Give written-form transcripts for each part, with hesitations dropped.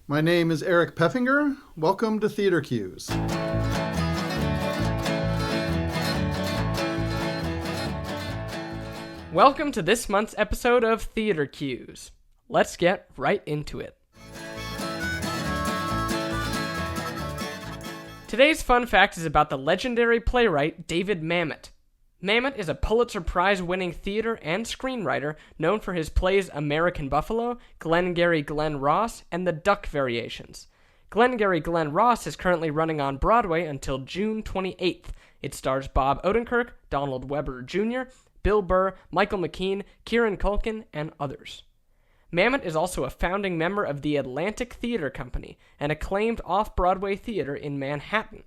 My name is Eric Pfeffinger. Welcome to TheatreQs. Welcome to this month's episode of TheatreQs. Let's get right into it. Today's fun fact is about the legendary playwright David Mamet. Mamet is a Pulitzer Prize-winning theater and screenwriter known for his plays American Buffalo, Glengarry Glen Ross, and The Duck Variations. Glengarry Glen Ross is currently running on Broadway until June 28th. It stars Bob Odenkirk, Donald Webber Jr., Bill Burr, Michael McKean, Kieran Culkin, and others. Mamet is also a founding member of the Atlantic Theater Company, an acclaimed off-Broadway theater in Manhattan.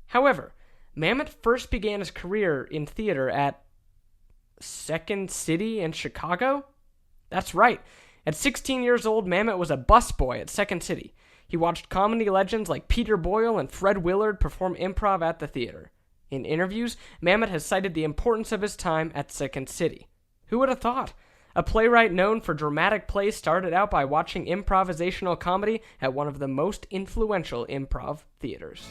However, Mamet first began his career in theater at Second City in Chicago? That's right. At 16 years old, Mamet was a busboy at Second City. He watched comedy legends like Peter Boyle and Fred Willard perform improv at the theater. In interviews, Mamet has cited the importance of his time at Second City. Who would have thought? A playwright known for dramatic plays started out by watching improvisational comedy at one of the most influential improv theaters.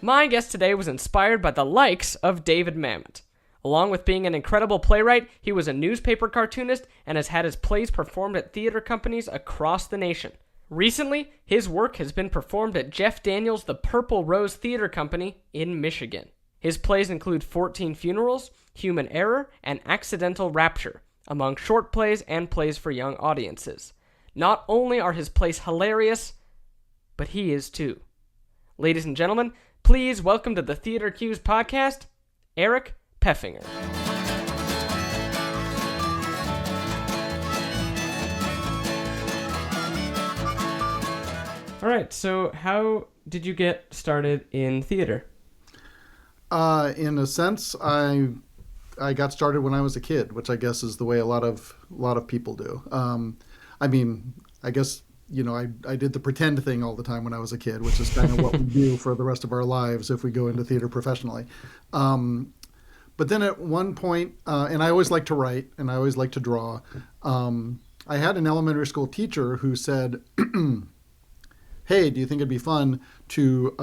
My guest today was inspired by the likes of David Mamet. Along with being an incredible playwright, he was a newspaper cartoonist and has had his plays performed at theater companies across the nation. Recently, his work has been performed at Jeff Daniels' The Purple Rose Theater Company in Michigan. His plays include 14 Funerals, Human Error, and Accidental Rapture, among short plays and plays for young audiences. Not only are his plays hilarious, but he is too. Ladies and gentlemen, please welcome to the TheatreQs podcast, Eric Pfeffinger. All right, so how did you get started in theater? In a sense, I got started when I was a kid, which I guess is the way a lot of people do. I guess I did the pretend thing all the time when I was a kid, which is kind of what we do for the rest of our lives if we go into theater professionally. But then at one point, and I always liked to write and I always liked to draw. I had an elementary school teacher who said, "Hey, do you think it'd be fun to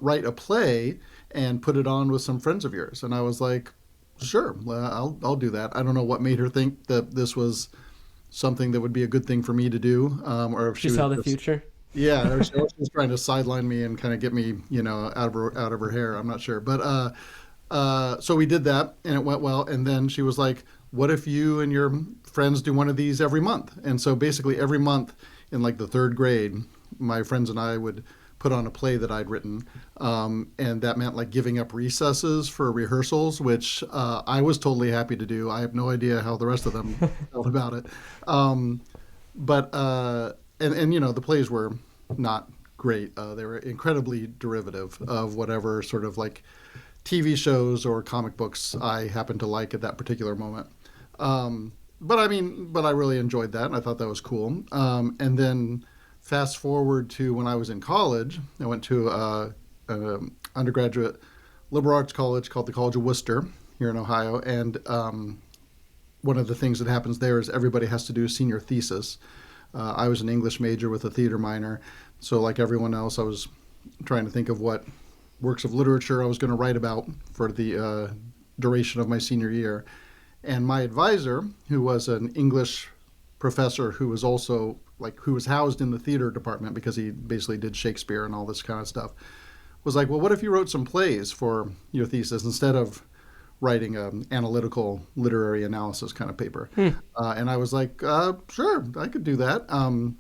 write a play and put it on with some friends of yours?" And I was like, "Sure, I'll do that." I don't know what made her think that this was something that would be a good thing for me to do, or if She saw the future. Yeah, or she was just trying to sideline me and kind of get me, out of her hair. I'm not sure, but so we did that, and it went well. And then she was like, "What if you and your friends do one of these every month?" And so basically every month in like the third grade, my friends and I would put on a play that I'd written, and that meant like giving up recesses for rehearsals, which I was totally happy to do. I have no idea how the rest of them felt about it, but the plays were not great. They were incredibly derivative of whatever sort of like TV shows or comic books I happened to like at that particular moment. But I really enjoyed that, and I thought that was cool. And then fast forward to when I was in college, I went to an undergraduate liberal arts college called the College of Worcester here in Ohio. And one of the things that happens there is everybody has to do a senior thesis. I was an English major with a theater minor. So like everyone else, I was trying to think of what works of literature I was going to write about for the duration of my senior year. And my advisor, who was an English professor who was also who was housed in the theater department because he basically did Shakespeare and all this kind of stuff, was like, "Well, what if you wrote some plays for your thesis instead of writing an analytical literary analysis kind of paper?" And I was like, "Sure, I could do that." And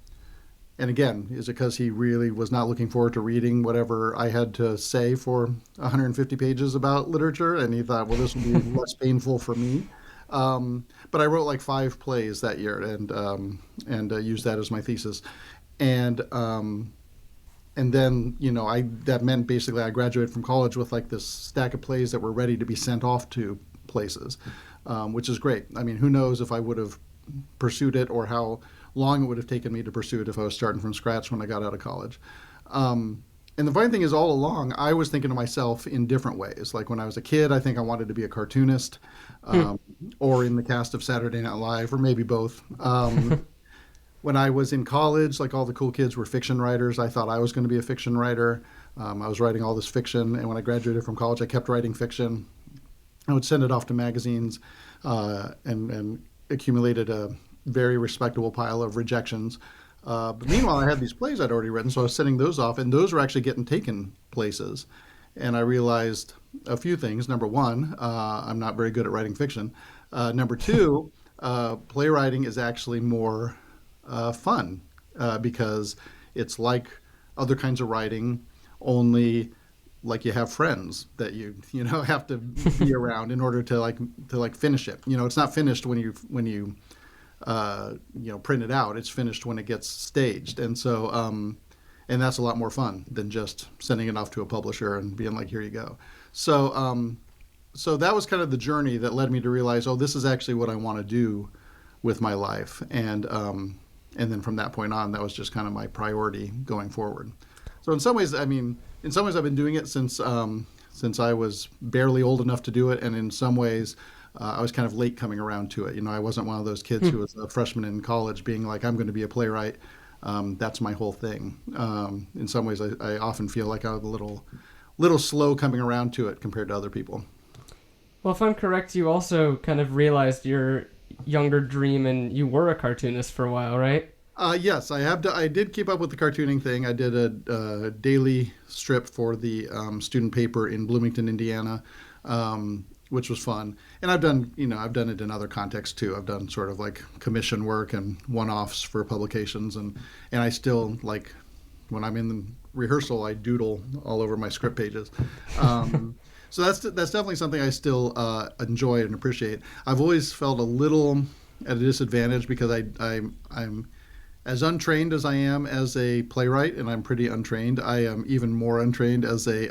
again, is it because he really was not looking forward to reading whatever I had to say for 150 pages about literature? And he thought, well, this would be less painful for me. But I wrote like 5 plays that year and used that as my thesis. And then, that meant basically I graduated from college with like this stack of plays that were ready to be sent off to places, which is great. I mean, who knows if I would have pursued it or how long it would have taken me to pursue it if I was starting from scratch when I got out of college. And the funny thing is, all along, I was thinking to myself in different ways. Like when I was a kid, I think I wanted to be a cartoonist, Hmm. or in the cast of Saturday Night Live, or maybe both. When I was in college, like all the cool kids were fiction writers, I thought I was going to be a fiction writer. I was writing all this fiction, and when I graduated from college, I kept writing fiction. I would send it off to magazines, and accumulated a very respectable pile of rejections. But meanwhile, I had these plays I'd already written, so I was sending those off, and those were actually getting taken places. And I realized a few things. Number one, I'm not very good at writing fiction. Number two, playwriting is actually more fun, because it's like other kinds of writing, only like you have friends that you have to be around in order to finish it. It's not finished when you print it out. It's finished when it gets staged, and that's a lot more fun than just sending it off to a publisher and being like, here you go. So that was kind of the journey that led me to realize, oh, this is actually what I want to do with my life, and then from that point on, that was just kind of my priority going forward. So in some ways, I've been doing it since I was barely old enough to do it, and in some ways, I was kind of late coming around to it. I wasn't one of those kids who was a freshman in college being like, I'm going to be a playwright. That's my whole thing. In some ways, I often feel like I was a little slow coming around to it compared to other people. Well, if I'm correct, you also kind of realized your younger dream and you were a cartoonist for a while, right? Yes, I have. I did keep up with the cartooning thing. I did a daily strip for the student paper in Bloomington, Indiana, which was fun. And I've done it in other contexts too. I've done sort of like commission work and one-offs for publications, and I still like when I'm in the rehearsal, I doodle all over my script pages. So that's definitely something I still enjoy and appreciate. I've always felt a little at a disadvantage because I'm as untrained as I am as a playwright, and I'm pretty untrained. I am even more untrained as a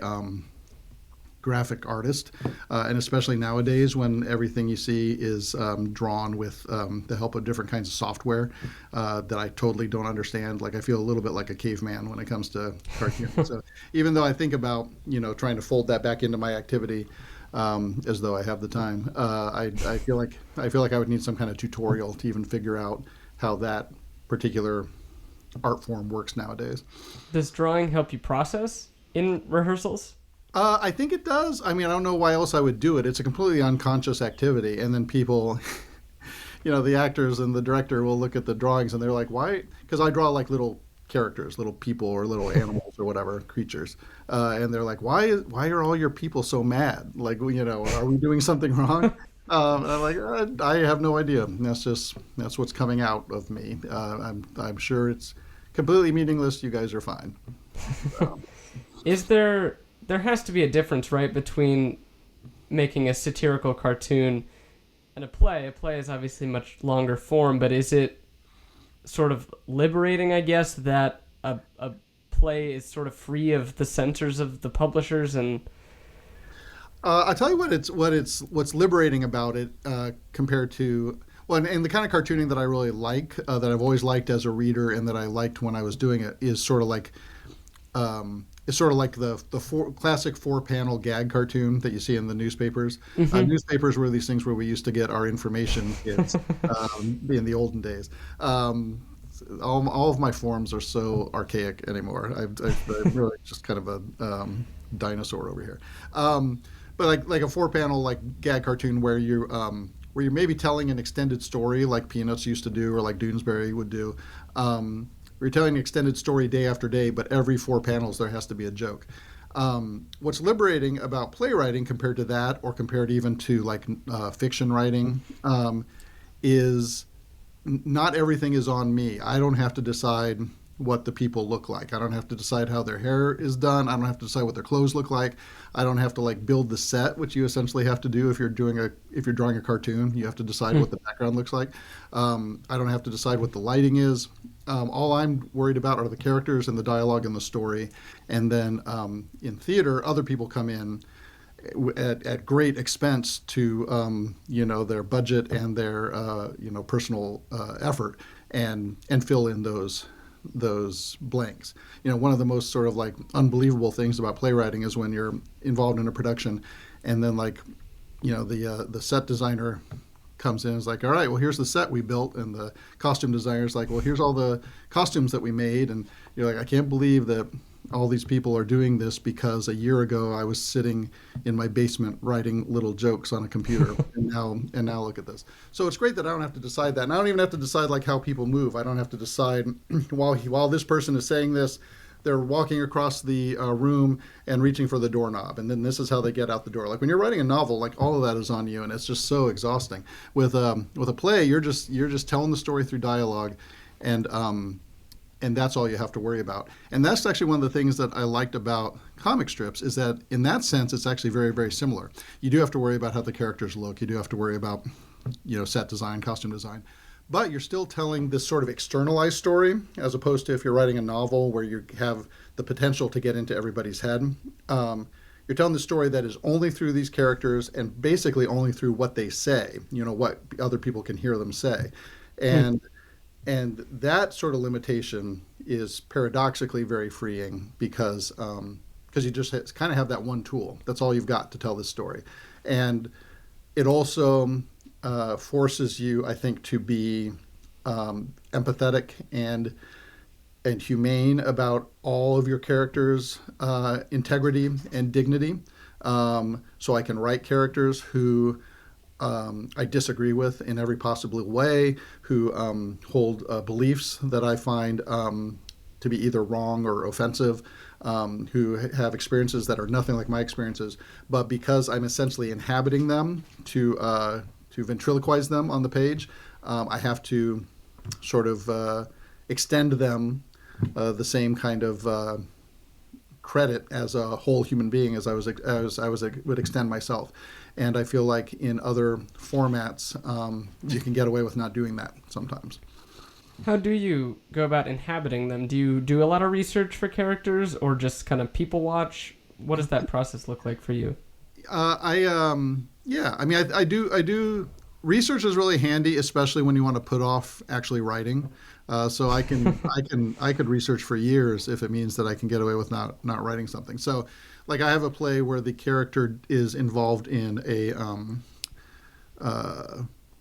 graphic artist, and especially nowadays when everything you see is drawn with the help of different kinds of software that I totally don't understand. Like I feel a little bit like a caveman when it comes to cartooning. So even though I think about trying to fold that back into my activity, as though I have the time, I feel like I would need some kind of tutorial to even figure out how that particular art form works nowadays. Does drawing help you process in rehearsals? I think it does. I mean, I don't know why else I would do it. It's a completely unconscious activity, and then people, the actors and the director will look at the drawings and they're like, "Why?" Because I draw like little characters, little people or little animals or whatever creatures, and they're like, "Why are all your people so mad? Like, are we doing something wrong?" And I'm like, I have no idea. That's what's coming out of me. I'm sure it's completely meaningless. You guys are fine. Is there has to be a difference, right, between making a satirical cartoon and a play? A play is obviously much longer form, but is it sort of liberating, I guess, that a play is sort of free of the censors of the publishers? And I'll tell you what's liberating about it compared to well, and the kind of cartooning that I really like, that I've always liked as a reader, and that I liked when I was doing it, is sort of like it's sort of like the classic 4-panel gag cartoon that you see in the newspapers. Newspapers were these things where we used to get our information kids in the olden days. All of my forms are so archaic anymore. I'm really just kind of a dinosaur over here. But like a 4-panel like gag cartoon where you're maybe telling an extended story like Peanuts used to do or like Doonesbury would do. You're telling an extended story day after day, but every 4 panels there has to be a joke. What's liberating about playwriting compared to that, or compared even to like fiction writing, is not everything is on me. I don't have to decide what the people look like. I don't have to decide how their hair is done. I don't have to decide what their clothes look like. I don't have to like build the set, which you essentially have to do if you're drawing a cartoon. You have to decide what the background looks like. I don't have to decide what the lighting is. All I'm worried about are the characters and the dialogue and the story. And then in theater, other people come in at great expense to their budget and their personal effort and fill in those blanks. One of the most sort of like unbelievable things about playwriting is when you're involved in a production, and then like the set designer comes in and is like, all right, well, here's the set we built, and the costume designer's like, well, here's all the costumes that we made, and you're like, I can't believe that all these people are doing this because a year ago I was sitting in my basement writing little jokes on a computer, and now look at this. So it's great that I don't have to decide that, and I don't even have to decide like how people move. I don't have to decide while this person is saying this, they're walking across the room and reaching for the doorknob, and then this is how they get out the door. Like when you're writing a novel, like all of that is on you, and it's just so exhausting. With a play, you're just telling the story through dialogue, and that's all you have to worry about. And that's actually one of the things that I liked about comic strips, is that in that sense, it's actually very, very similar. You do have to worry about how the characters look. You do have to worry about, set design, costume design. But you're still telling this sort of externalized story, as opposed to if you're writing a novel where you have the potential to get into everybody's head. You're telling the story that is only through these characters, and basically only through what they say, what other people can hear them say. And that sort of limitation is paradoxically very freeing, because you just kind of have that one tool. That's all you've got to tell this story. And it also forces you, I think, to be empathetic and humane about all of your characters' integrity and dignity. So I can write characters who I disagree with in every possible way, who hold beliefs that I find to be either wrong or offensive, who have experiences that are nothing like my experiences. But because I'm essentially inhabiting them to ventriloquize them on the page, I have to sort of extend them the same kind of credit as a whole human being as I would extend myself. And I feel like in other formats, you can get away with not doing that sometimes. How do you go about inhabiting them? Do you do a lot of research for characters, or just kind of people watch? What does that process look like for you? Yeah, I mean, I do. Research is really handy, especially when you want to put off actually writing. So I could research for years if it means that I can get away with not writing something. So, like, I have a play where the character is involved in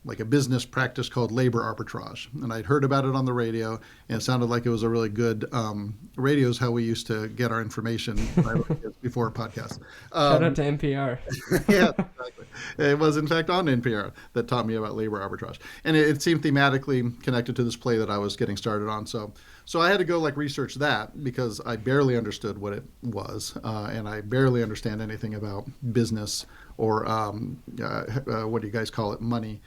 like a business practice called labor arbitrage, and I'd heard about it on the radio, and it sounded like it was a really good. Radio is how we used to get our information before a podcast. Shout out to NPR. Yeah, exactly. It was in fact on NPR that taught me about labor arbitrage, and it seemed thematically connected to this play that I was getting started on. So I had to go like research that, because I barely understood what it was, and I barely understand anything about business or what do you guys call it, money.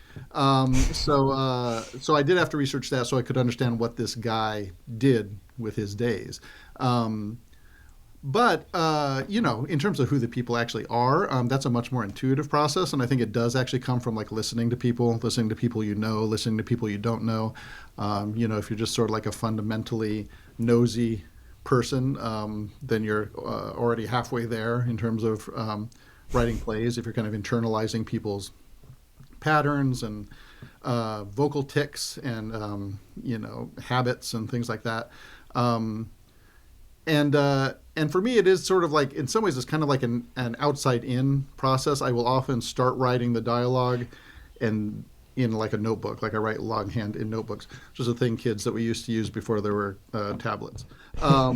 So I did have to research that so I could understand what this guy did with his days. But in terms of who the people actually are, that's a much more intuitive process, and I think it does actually come from like listening to people listening to people listening to people you don't know. If you're just sort of like a fundamentally nosy person, then you're already halfway there in terms of writing plays. If you're kind of internalizing people's patterns and vocal tics and habits and things like that. And for me, it is sort of like, in some ways, it's kind of like an outside-in process. I will often start writing the dialogue and in like a notebook, like I write longhand in notebooks, which is a thing, kids, that we used to use before there were tablets. I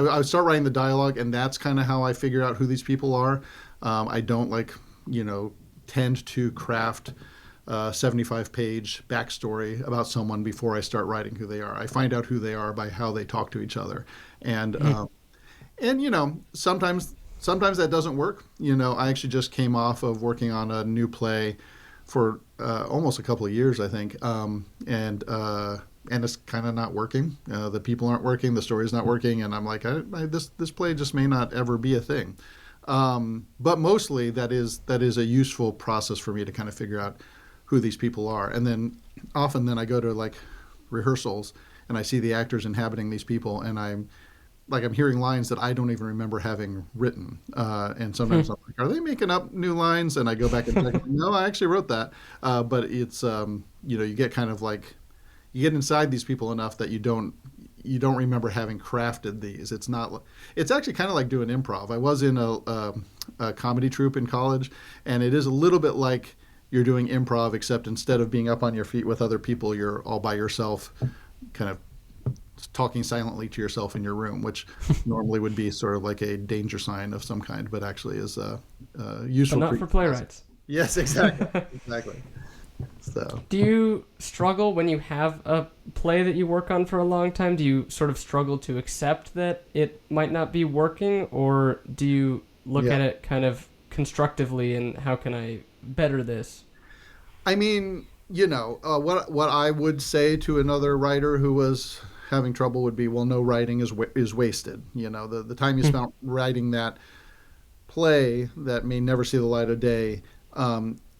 would start writing the dialogue, and that's kind of how I figure out who these people are. I don't tend to craft 75-page backstory about someone before I start writing who they are. I find out who they are by how they talk to each other, and sometimes that doesn't work. I actually just came off of working on a new play for almost a couple of years, I think, and it's kind of not working. The people aren't working, the story's not working, and I'm like, this play just may not ever be a thing. But mostly that is a useful process for me to kind of figure out who these people are. And then often I go to like rehearsals and I see the actors inhabiting these people, and I'm hearing lines that I don't even remember having written. And sometimes I'm like, are they making up new lines? And I go back and check, no, I actually wrote that. But it's, you get kind of like you get inside these people enough that you don't remember having crafted these. It's actually kind of like doing improv. I was in a comedy troupe in college, and it is a little bit like you're doing improv, except instead of being up on your feet with other people, you're all by yourself, kind of talking silently to yourself in your room, which normally would be sort of like a danger sign of some kind, but actually is useful. But not for playwrights. Yes, exactly. Exactly. So, Do you struggle when you have a play that you work on for a long time? Do you sort of struggle to accept that it might not be working, or do you look yeah. at it kind of constructively and how can I better this? I mean, what I would say to another writer who was having trouble would be, well, no writing is wasted. The time you spent writing that play that may never see the light of day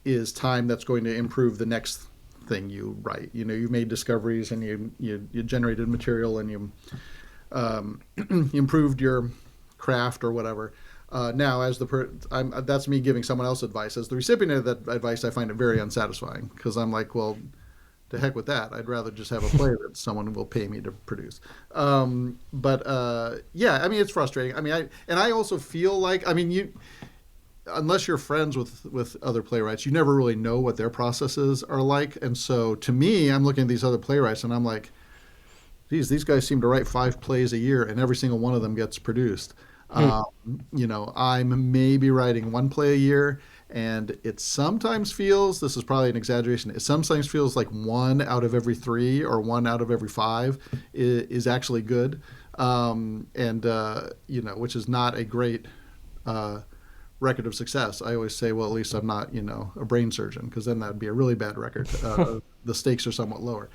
is time that's going to improve the next thing you write. You made discoveries, and you generated material, and you improved your craft or whatever. Now, that's me giving someone else advice. As the recipient of that advice, I find it very unsatisfying, because I'm like, well, to heck with that. I'd rather just have a play that someone will pay me to produce. Yeah, I mean, it's frustrating. I mean, I also feel like, I mean, unless you're friends with other playwrights, you never really know what their processes are like. And so to me, I'm looking at these other playwrights and I'm like, geez, these guys seem to write 5 plays a year and every single one of them gets produced. I'm maybe writing 1 play a year, and it sometimes feels, this is probably an exaggeration, it sometimes feels like 1 out of every 3 or 1 out of every 5 is actually good. Which is not a great record of success. I always say, well, at least I'm not, a brain surgeon, because then that would be a really bad record. The stakes are somewhat lower.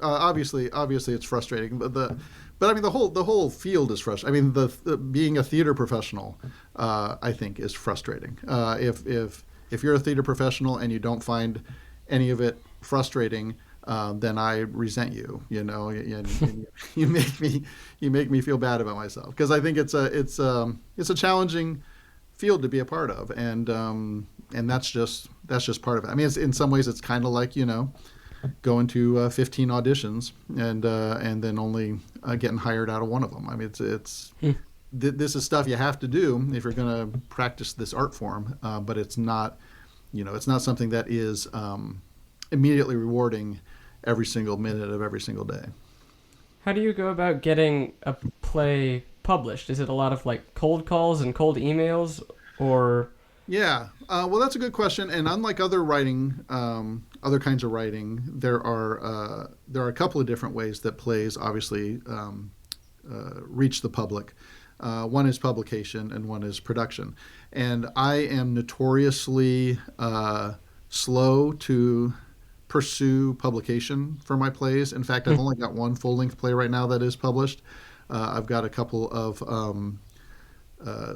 Obviously it's frustrating. But I mean, the whole field is frustrating. I mean, the being a theater professional, I think, is frustrating. If you're a theater professional and you don't find any of it frustrating, then I resent you. You make me feel bad about myself, because I think it's a challenging field to be a part of, and that's just part of it. I mean, in some ways it's kind of like going to 15 auditions and then only getting hired out of one of them. I mean, this is stuff you have to do if you're going to practice this art form, but it's not something that is immediately rewarding every single minute of every single day. How do you go about getting a play published? Is it a lot of like cold calls and cold emails, or? Yeah, well, that's a good question. And unlike other writing, other kinds of writing, there are a couple of different ways that plays obviously reach the public. One is publication, and one is production. And I am notoriously slow to pursue publication for my plays. In fact, I've only got 1 full-length play right now that is published. I've got a couple of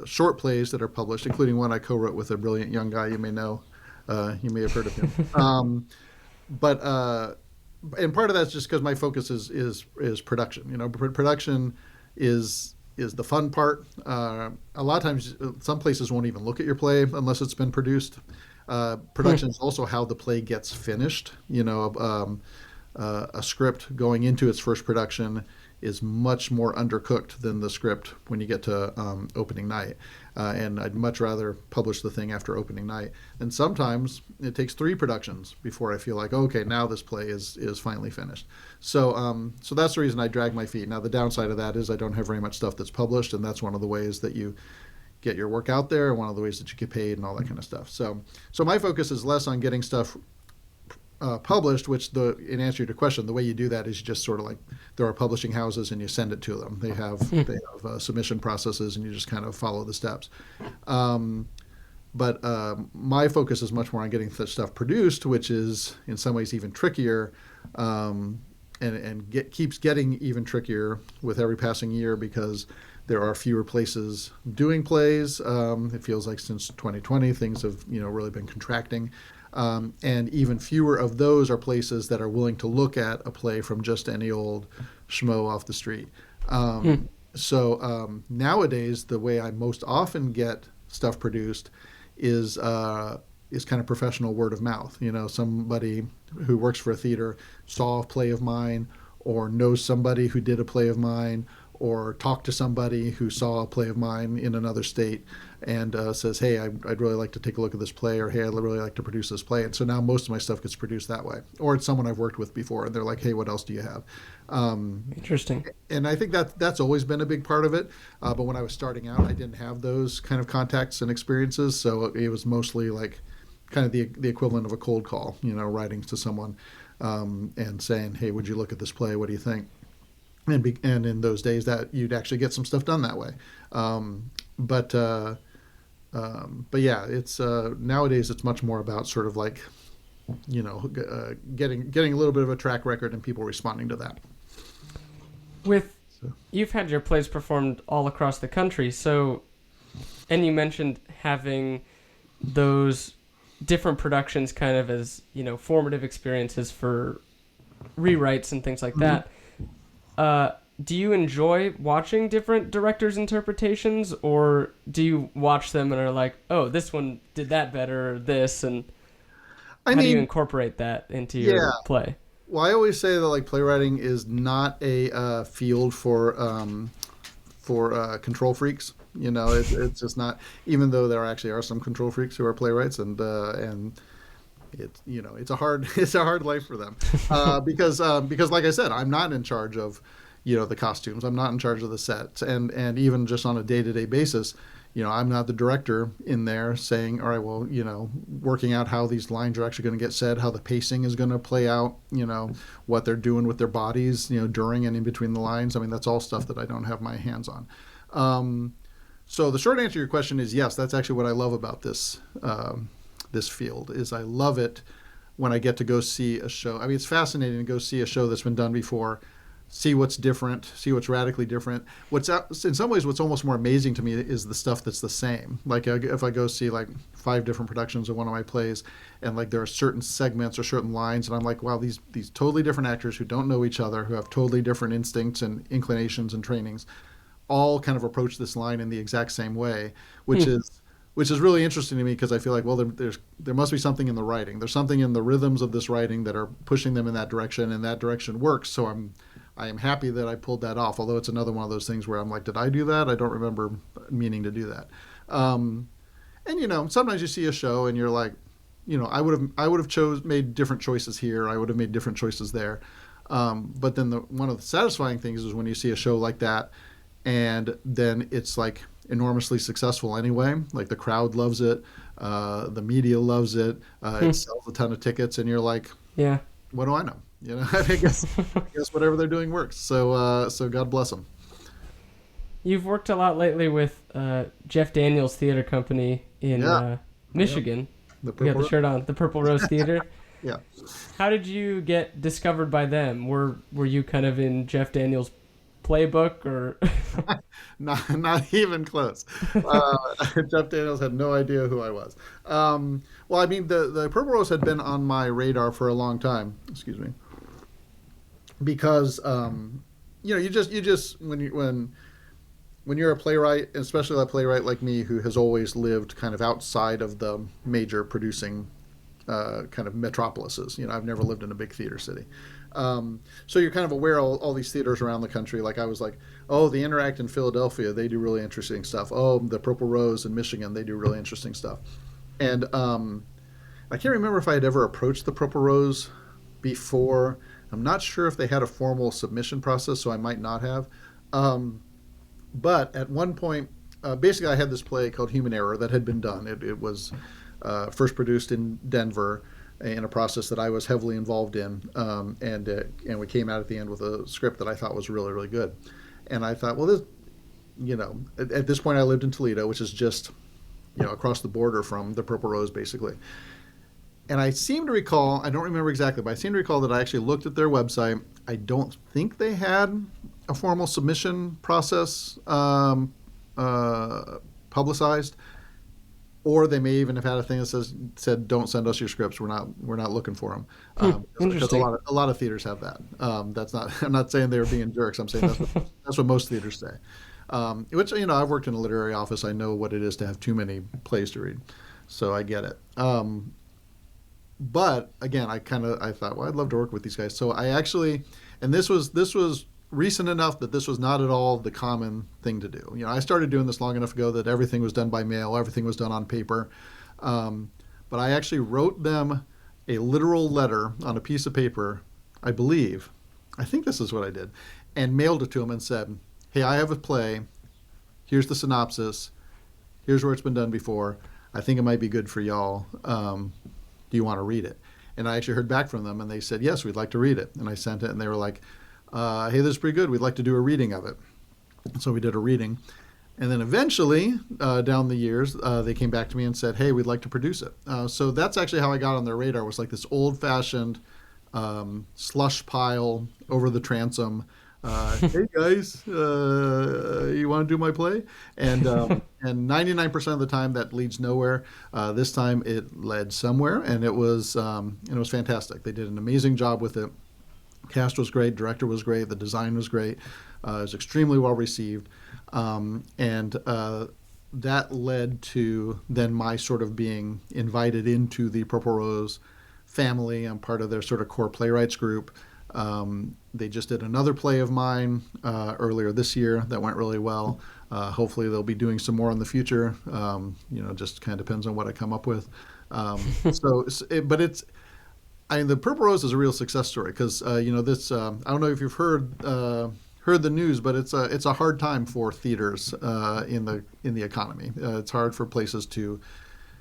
short plays that are published, including one I co-wrote with a brilliant young guy you may know. You may have heard of him. And part of that's just because my focus is production. Production is the fun part. A lot of times, some places won't even look at your play unless it's been produced. Production is also how the play gets finished. A script going into its first production is much more undercooked than the script when you get to opening night. And I'd much rather publish the thing after opening night. And sometimes it takes 3 productions before I feel like, okay, now this play is finally finished. So that's the reason I drag my feet. Now, the downside of that is I don't have very much stuff that's published, and that's one of the ways that you get your work out there, and one of the ways that you get paid and all that kind of stuff. So my focus is less on getting stuff published, which in answer to your question, the way you do that is you just sort of like, there are publishing houses and you send it to them. They have submission processes, and you just kind of follow the steps. But my focus is much more on getting such stuff produced, which is in some ways even trickier, and keeps getting even trickier with every passing year, because there are fewer places doing plays. It feels like since 2020 things have really been contracting. And even fewer of those are places that are willing to look at a play from just any old schmo off the street. So nowadays, the way I most often get stuff produced is is kind of professional word of mouth. You know, somebody who works for a theater saw a play of mine, or knows somebody who did a play of mine, or talked to somebody who saw a play of mine in another state, and says, hey, I'd really like to take a look at this play, or hey, I'd really like to produce this play. And so now most of my stuff gets produced that way. Or it's someone I've worked with before, and they're like, hey, what else do you have? Interesting. And I think that's always been a big part of it. But when I was starting out, I didn't have those kind of contacts and experiences. So it was mostly like kind of the equivalent of a cold call, you know, writing to someone and saying, hey, would you look at this play? What do you think? And in those days, that you'd actually get some stuff done that way. But yeah, it's nowadays it's much more about sort of like, you know, getting a little bit of a track record and people responding to that. You've had your plays performed all across the country, so, and you mentioned having those different productions kind of as, you know, formative experiences for rewrites and things like that. Do you enjoy watching different directors' interpretations, or do you watch them and are like, oh, this one did that better, or this, and how do you incorporate that into your play? Well, I always say that like playwriting is not a field for control freaks. You know, it's just not. Even though there actually are some control freaks who are playwrights, and it's, you know, it's a hard life for them because like I said, I'm not in charge of, you know, the costumes. I'm not in charge of the sets, and even just on a day-to-day basis, you know, I'm not the director in there saying, all right, well, you know, working out how these lines are actually going to get said, how the pacing is going to play out, you know, what they're doing with their bodies, you know, during and in between the lines. I mean, that's all stuff that I don't have my hands on. So the short answer to your question is yes, that's actually what I love about this field. Is I love it when I get to go see a show. I mean, it's fascinating to go see a show that's been done before, see what's different, see what's radically different. In some ways, what's almost more amazing to me is the stuff that's the same. Like if I go see like 5 different productions of one of my plays, and like there are certain segments or certain lines, and I'm like, wow, these totally different actors who don't know each other, who have totally different instincts and inclinations and trainings, all kind of approach this line in the exact same way, which is really interesting to me, because I feel like, well, there must be something in the writing. There's something in the rhythms of this writing that are pushing them in that direction, and that direction works. So I am happy that I pulled that off. Although it's another one of those things where I'm like, did I do that? I don't remember meaning to do that. And you know, sometimes you see a show and you're like, you know, I would have made different choices here. I would have made different choices there. But then one of the satisfying things is when you see a show like that, and then it's like enormously successful anyway. Like the crowd loves it, the media loves it, it sells a ton of tickets, and you're like, yeah, what do I know? You know, I guess whatever they're doing works. So God bless them. You've worked a lot lately with Jeff Daniels Theater Company in Michigan. You got the shirt on, the Purple Rose Theater. Yeah. How did you get discovered by them? Were you kind of in Jeff Daniels' playbook, or not even close? Jeff Daniels had no idea who I was. Well, I mean, the Purple Rose had been on my radar for a long time. Excuse me. Because you know, you just when you're a playwright, especially a playwright like me who has always lived kind of outside of the major producing kind of metropolises. You know, I've never lived in a big theater city. So you're kind of aware of all these theaters around the country. Like I was like, oh, the Interact in Philadelphia, they do really interesting stuff. Oh, the Purple Rose in Michigan, they do really interesting stuff. And I can't remember if I had ever approached the Purple Rose before. I'm not sure if they had a formal submission process, so I might not have. But at one point, basically I had this play called Human Error that had been done. It was first produced in Denver in a process that I was heavily involved in, and we came out at the end with a script that I thought was really, really good. And I thought, well, this, you know, at this point I lived in Toledo, which is just, you know, across the border from the Purple Rose, basically. And I seem to recall, I don't remember exactly, but I seem to recall that I actually looked at their website. I don't think they had a formal submission process publicized, or they may even have had a thing that said, "Don't send us your scripts. We're not looking for them." Because a lot of theaters have that. That's not. I'm not saying they were being jerks. I'm saying that's what most theaters say. Which, you know, I've worked in a literary office. I know what it is to have too many plays to read. so I get it. But again, I thought, well, I'd love to work with these guys. So I actually, and this was recent enough that this was not at all the common thing to do. I started doing this long enough ago that everything was done by mail, everything was done on paper. Um, but I actually wrote them a literal letter on a piece of paper, I believe. I think this is what I did, and mailed it to them and said, "Hey, I have a play. Here's the synopsis. Here's where it's been done before. I think it might be good for y'all. Do you want to read it?" And I actually heard back from them, and they said, "Yes, we'd like to read it." And I sent it, and they were like, "Hey, this is pretty good. We'd like to do a reading of it." So we did a reading. And then eventually, down the years, they came back to me and said, "Hey, we'd like to produce it." So that's actually how I got on their radar, was like this old-fashioned slush pile over the transom. Hey guys, you want to do my play? And 99% of the time that leads nowhere. This time it led somewhere, and it was fantastic. They did an amazing job with it. Cast was great, director was great, the design was great. It was extremely well received, and that led to then my sort of being invited into the Purple Rose family. I'm part of their sort of core playwrights group. They just did another play of mine earlier this year that went really well. Hopefully they'll be doing some more in the future. Just kind of depends on what I come up with. But the Purple Rose is a real success story because this. I don't know if you've heard the news, but it's a hard time for theaters in the economy. It's hard for places to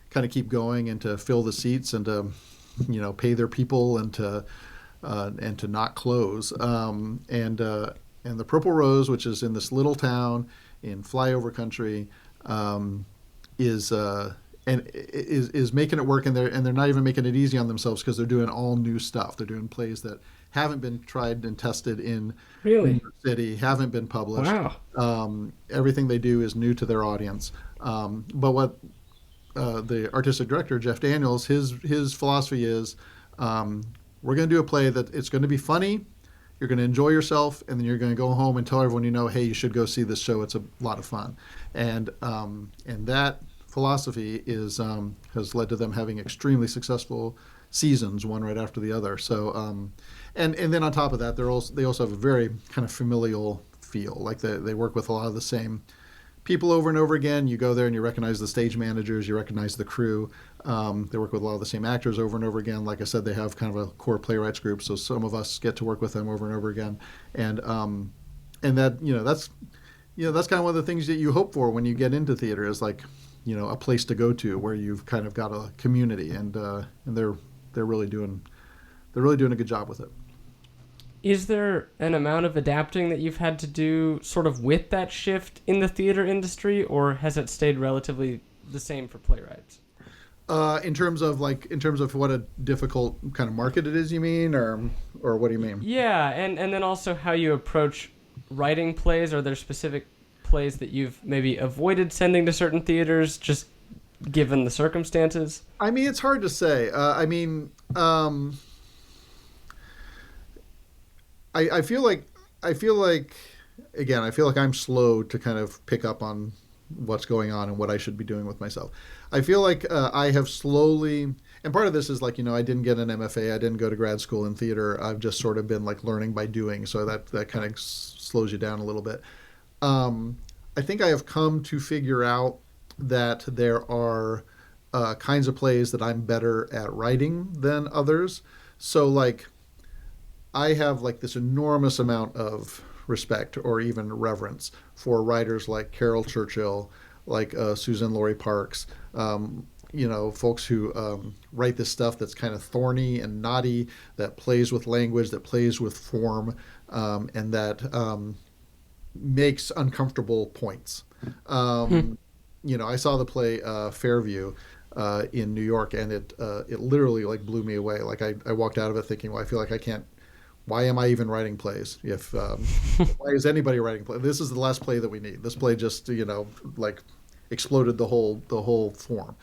kind of keep going and to fill the seats and to pay their people and to not close. And the Purple Rose, which is in this little town in flyover country, is making it work, and they're not even making it easy on themselves because they're doing all new stuff. They're doing plays that haven't been tried and tested in Really? New York City, haven't been published. Wow. Everything they do is new to their audience. But what the artistic director, Jeff Daniels, his philosophy is, we're going to do a play that it's going to be funny, you're going to enjoy yourself, and then you're going to go home and tell everyone hey, you should go see this show. It's a lot of fun. And that philosophy has led to them having extremely successful seasons, one right after the other. So, and then on top of that, they also have a very kind of familial feel. Like they work with a lot of the same people over and over again. You go there and you recognize the stage managers, you recognize the crew. They work with a lot of the same actors over and over again. Like I said, they have kind of a core playwrights group, so some of us get to work with them over and over again. And that that's kind of one of the things that you hope for when you get into theater, is like a place to go to where you've kind of got a community, and they're really doing a good job with it. Is there an amount of adapting that you've had to do sort of with that shift in the theater industry, or has it stayed relatively the same for playwrights? In terms of what a difficult kind of market it is, you mean, or what do you mean? Yeah, and then also how you approach writing plays. Are there specific plays that you've maybe avoided sending to certain theaters, just given the circumstances? I mean, it's hard to say. I feel like again, I feel like I'm slow to kind of pick up on what's going on and what I should be doing with myself. I feel like I have slowly, and part of this is like, I didn't get an MFA, I didn't go to grad school in theater. I've just sort of been like learning by doing, so that kind of slows you down a little bit. I think I have come to figure out that there are kinds of plays that I'm better at writing than others. So like, I have like this enormous amount of respect or even reverence for writers like Carol Churchill, like Susan Laurie Parks, folks who write this stuff that's kind of thorny and knotty, that plays with language, that plays with form, and that makes uncomfortable points. I saw the play Fairview in New York, and it literally like blew me away. Like I walked out of it thinking, well, I feel like I can't. Why am I even writing plays? Why is anybody writing plays? This is the last play that we need. This play just like exploded the whole form.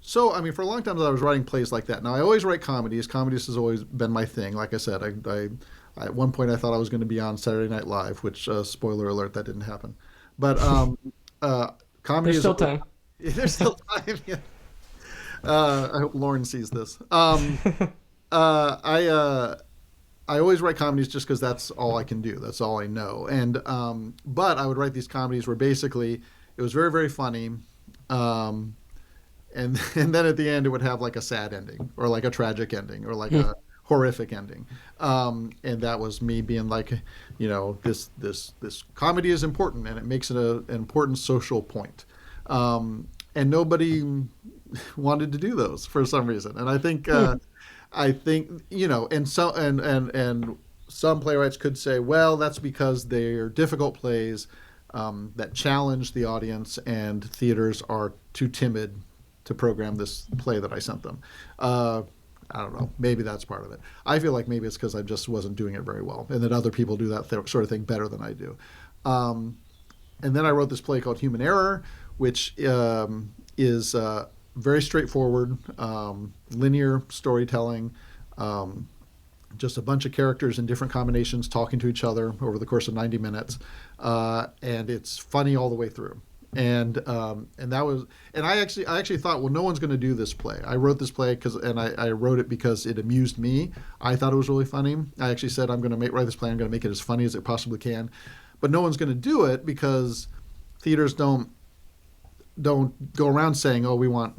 So I mean, for a long time I was writing plays like that. Now I always write comedies. Comedies has always been my thing. Like I said, I at one point I thought I was going to be on Saturday Night Live, which spoiler alert, that didn't happen. But comedy There's still time. There's still time. Yeah. I hope Lauren sees this. I I always write comedies just because that's all I can do. That's all I know. And but I would write these comedies where basically it was very very funny, um, and then at the end it would have like a sad ending or like a tragic ending or like a horrific ending, and that was me being like, this comedy is important and it makes it an important social point, and nobody wanted to do those for some reason, and I think and some playwrights could say, well, that's because they're difficult plays that challenge the audience, and theaters are too timid to program this play that I sent them. I don't know. Maybe that's part of it. I feel like maybe it's because I just wasn't doing it very well, and that other people do that sort of thing better than I do. And then I wrote this play called Human Error, which is very straightforward, linear storytelling, just a bunch of characters in different combinations talking to each other over the course of 90 minutes, and it's funny all the way through. And that was, and I actually thought, well, no one's going to do this play. I wrote this play I wrote it because it amused me. I thought it was really funny. I actually said, I'm going to write this play. I'm going to make it as funny as it possibly can, but no one's going to do it because theaters don't go around saying, oh, we want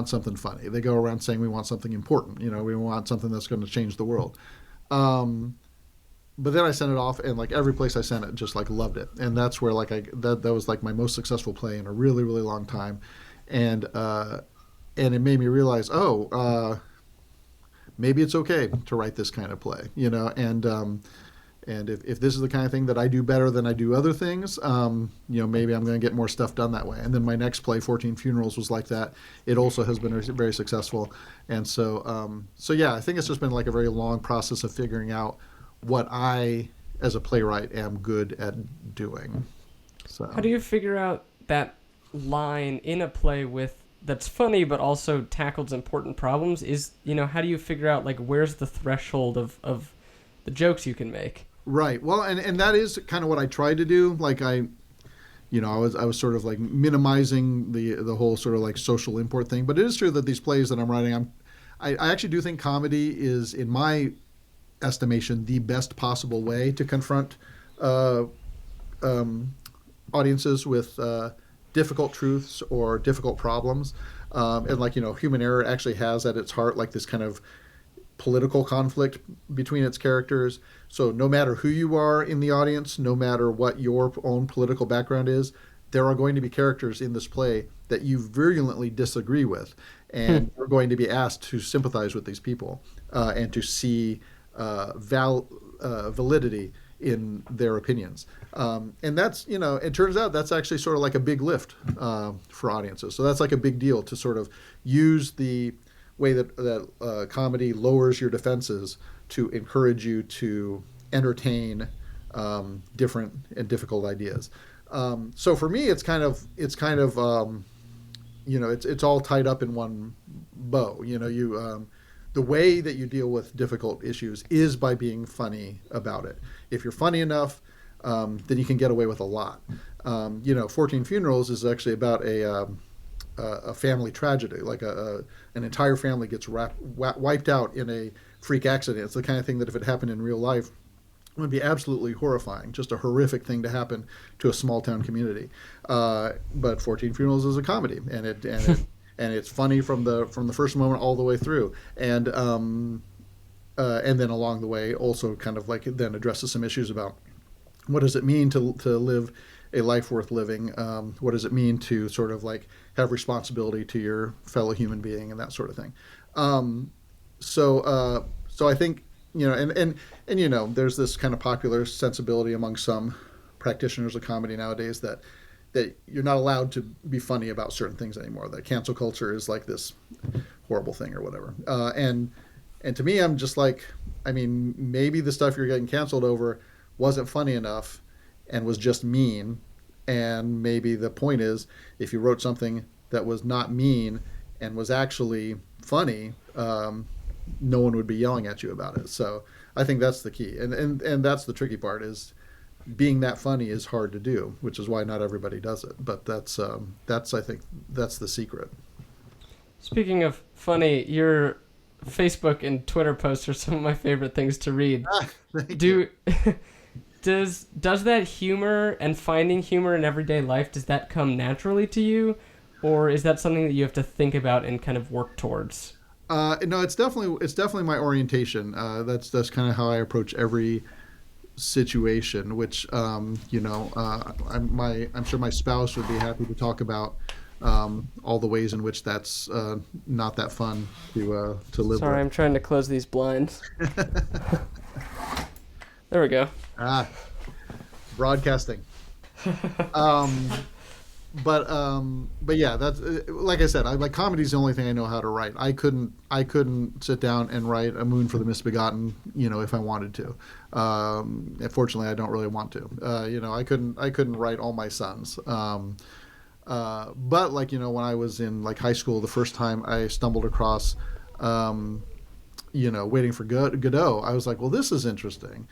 something funny. They go around saying we want something important. We want something that's going to change the world. But then I sent it off, and like every place I sent it, just like loved it, and that's where like that was like my most successful play in a really really long time, and it made me realize, maybe it's okay to write this kind of play, and if this is the kind of thing that I do better than I do other things, maybe I'm going to get more stuff done that way. And then my next play, 14 Funerals, was like that. It also has been very successful, and so yeah, I think it's just been like a very long process of figuring out what I, as a playwright, am good at doing. So How do you figure out that line in a play that's funny but also tackles important problems? How do you figure out like where's the threshold of the jokes you can make? Right. Well, and that is kind of what I tried to do. Like I was sort of like minimizing the whole sort of like social import thing. But it is true that these plays that I'm writing, I actually do think comedy is, in my estimation, the best possible way to confront audiences with difficult truths or difficult problems. And like, Human Error actually has at its heart like this kind of political conflict between its characters. So no matter who you are in the audience, no matter what your own political background is, there are going to be characters in this play that you virulently disagree with, and you're going to be asked to sympathize with these people and to see validity in their opinions. And that's, it turns out that's actually sort of like a big lift for audiences. So that's like a big deal to sort of use the way that comedy lowers your defenses to encourage you to entertain different and difficult ideas. So for me, it's all tied up in one bow. The way that you deal with difficult issues is by being funny about it. If you're funny enough, then you can get away with a lot. 14 Funerals is actually about a family tragedy, like an entire family gets wiped out in a freak accident. It's the kind of thing that if it happened in real life, it would be absolutely horrifying, just a horrific thing to happen to a small town community. But 14 Funerals is a comedy, and it's funny from the first moment all the way through, and then along the way also kind of like then addresses some issues about what does it mean to live a life worth living. What does it mean to sort of like have responsibility to your fellow human being and that sort of thing. So I think, and there's this kind of popular sensibility among some practitioners of comedy nowadays that you're not allowed to be funny about certain things anymore. That cancel culture is like this horrible thing or whatever. And to me, I'm just like, maybe the stuff you're getting canceled over wasn't funny enough and was just mean. And maybe the point is, if you wrote something that was not mean and was actually funny, no one would be yelling at you about it. So I think that's the key. And that's the tricky part is being that funny is hard to do, which is why not everybody does it. But that's I think that's the secret. Speaking of funny, your Facebook and Twitter posts are some of my favorite things to read. Ah, thank you. Do does that humor and finding humor in everyday life, does that come naturally to you, or is that something that you have to think about and kind of work towards? No, it's definitely my orientation. That's kind of how I approach every situation. Which I'm sure my spouse would be happy to talk about all the ways in which that's not that fun to live Sorry, I'm with. trying to close these blinds. There we go. Ah, broadcasting. Um, but yeah, that's like I said. Like comedy's the only thing I know how to write. I couldn't sit down and write a Moon for the Misbegotten, if I wanted to. Fortunately, I don't really want to. I couldn't write All My Sons. But like when I was in like high school, the first time I stumbled across, Waiting for Godot, I was like, well, this is interesting.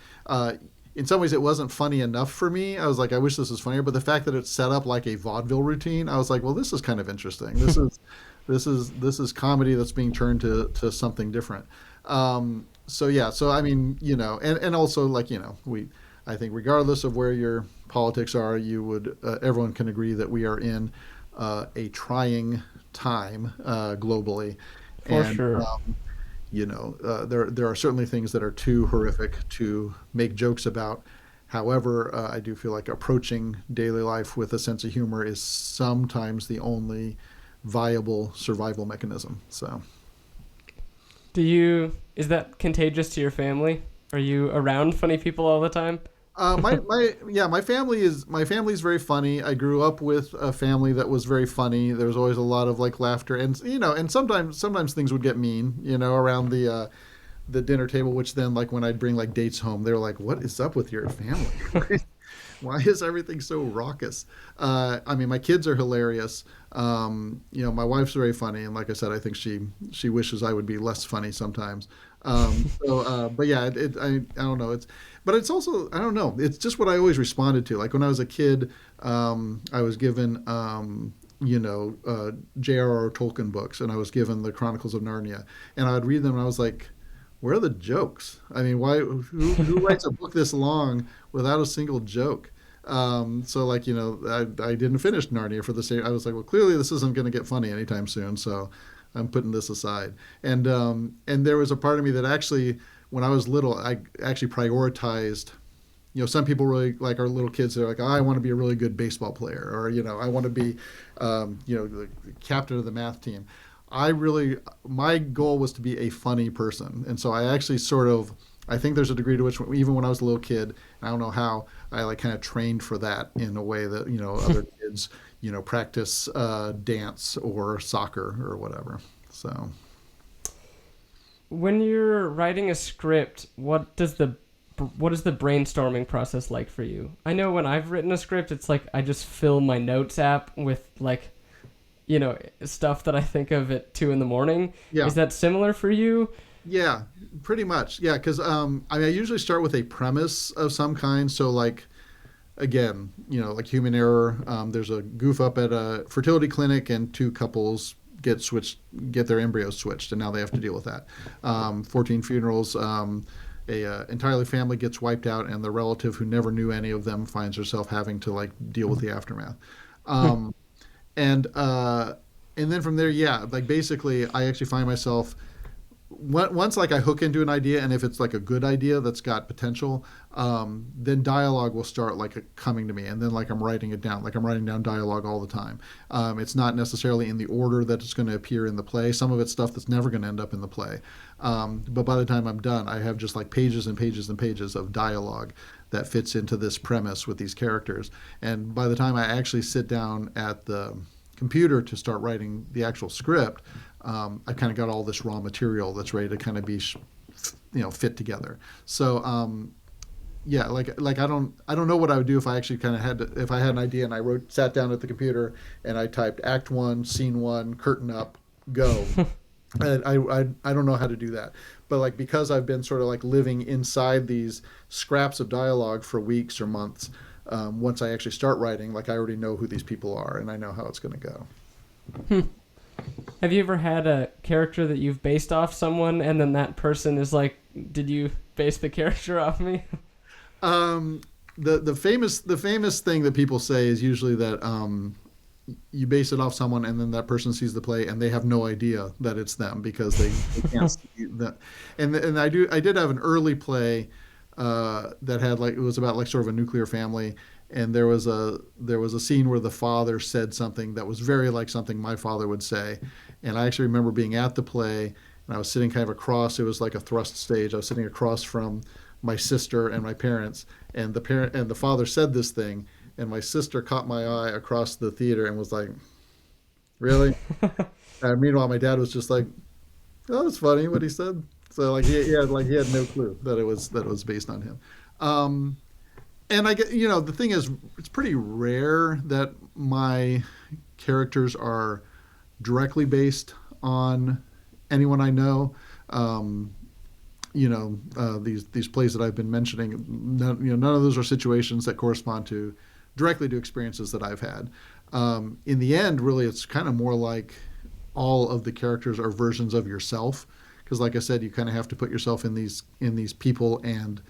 In some ways, it wasn't funny enough for me. I was like, I wish this was funnier. But the fact that it's set up like a vaudeville routine, I was like, well, this is kind of interesting. This is comedy that's being turned to something different. So yeah, so I mean, and also like I think regardless of where your politics are, everyone can agree that we are in a trying time globally, For and sure. there are certainly things that are too horrific to make jokes about. However, I do feel like approaching daily life with a sense of humor is sometimes the only viable survival mechanism. So, Is that contagious to your family? Are you around funny people all the time? my family's very funny. I grew up with a family that was very funny. There was always a lot of like laughter, and sometimes things would get mean, around the dinner table. Which then, like when I'd bring like dates home, they were like, "What is up with your family? Why is everything so raucous?" I mean, my kids are hilarious. My wife's very funny, and like I said, I think she wishes I would be less funny sometimes. But yeah, I don't know. But it's also I don't know. It's just what I always responded to. Like when I was a kid, I was given J.R.R. Tolkien books, and I was given the Chronicles of Narnia, and I would read them, and I was like, where are the jokes? I mean, why? Who writes a book this long without a single joke? So like I didn't finish Narnia for the same. I was like, well, clearly this isn't going to get funny anytime soon, so I'm putting this aside. And there was a part of me that actually, when I was little, I actually prioritized. Some people really like our little kids. They're like, oh, I want to be a really good baseball player, or I want to be, the captain of the math team. My goal was to be a funny person, and so I actually I think there's a degree to which even when I was a little kid, I don't know how, I like kind of trained for that in a way that other kids practice dance or soccer or whatever. So When you're writing a script, what is the brainstorming process like for you? I know when I've written a script, it's like I just fill my notes app with like stuff that I think of at 2 a.m. yeah, Is that similar for you? yeah, pretty much, yeah. Because I mean, I usually start with a premise of some kind. So like again, like human error. There's a goof up at a fertility clinic, and two couples get their embryos switched, and now they have to deal with that. 14 funerals. A entirely family gets wiped out, and the relative who never knew any of them finds herself having to like deal with the aftermath. Um, and then from there, yeah, like basically, I actually find myself once like I hook into an idea, and if it's like a good idea that's got potential, then dialogue will start like coming to me, and then like I'm writing it down, like I'm writing down dialogue all the time. It's not necessarily in the order that it's going to appear in the play. Some of it's stuff that's never going to end up in the play, but by the time I'm done, I have just like pages and pages and pages of dialogue that fits into this premise with these characters. And by the time I actually sit down at the computer to start writing the actual script, I've kind of got all this raw material that's ready to kind of be, fit together. So, yeah, like I don't know what I would do if I actually kind of if I had an idea and I sat down at the computer and I typed Act 1, Scene 1, curtain up, go. I don't know how to do that, but like because I've been sort of like living inside these scraps of dialogue for weeks or months, once I actually start writing, like I already know who these people are and I know how it's going to go. Have you ever had a character that you've based off someone, and then that person is like, "Did you base the character off me?" Um, the famous thing that people say is usually that you base it off someone and then that person sees the play and they have no idea that it's them because they can't see that. And I did have an early play that had like it was about like sort of a nuclear family, and there was a scene where the father said something that was very like something my father would say, and I actually remember being at the play and I was sitting kind of across. It was like a thrust stage. I was sitting across from my sister and my parents, and the father said this thing, and my sister caught my eye across the theater and was like, "Really?" Meanwhile, my dad was just like, "Oh, that's funny what he said." So like he had no clue that it was based on him. Um, and I get the thing is it's pretty rare that my characters are directly based on anyone I know. Um, these plays that I've been mentioning, none of those are situations that correspond to directly to experiences that I've had. In the end, really, it's kind of more like all of the characters are versions of yourself, because, like I said, you kind of have to put yourself in these people and,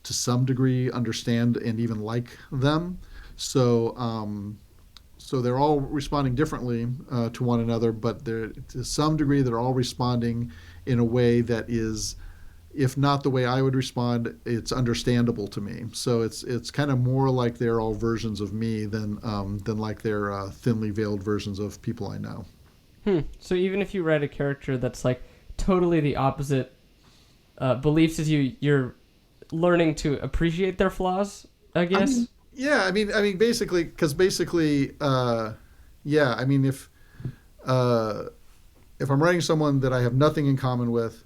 to some degree, understand and even like them. So they're all responding differently to one another, but to some degree they're all responding in a way that is, if not the way I would respond, it's understandable to me. So it's kind of more like they're all versions of me than like they're thinly veiled versions of people I know. So even if you write a character that's like totally the opposite beliefs as you, you're learning to appreciate their flaws, I I guess. mean, yeah, I mean, basically, yeah, I mean, uh, if I'm writing someone that I have nothing in common with,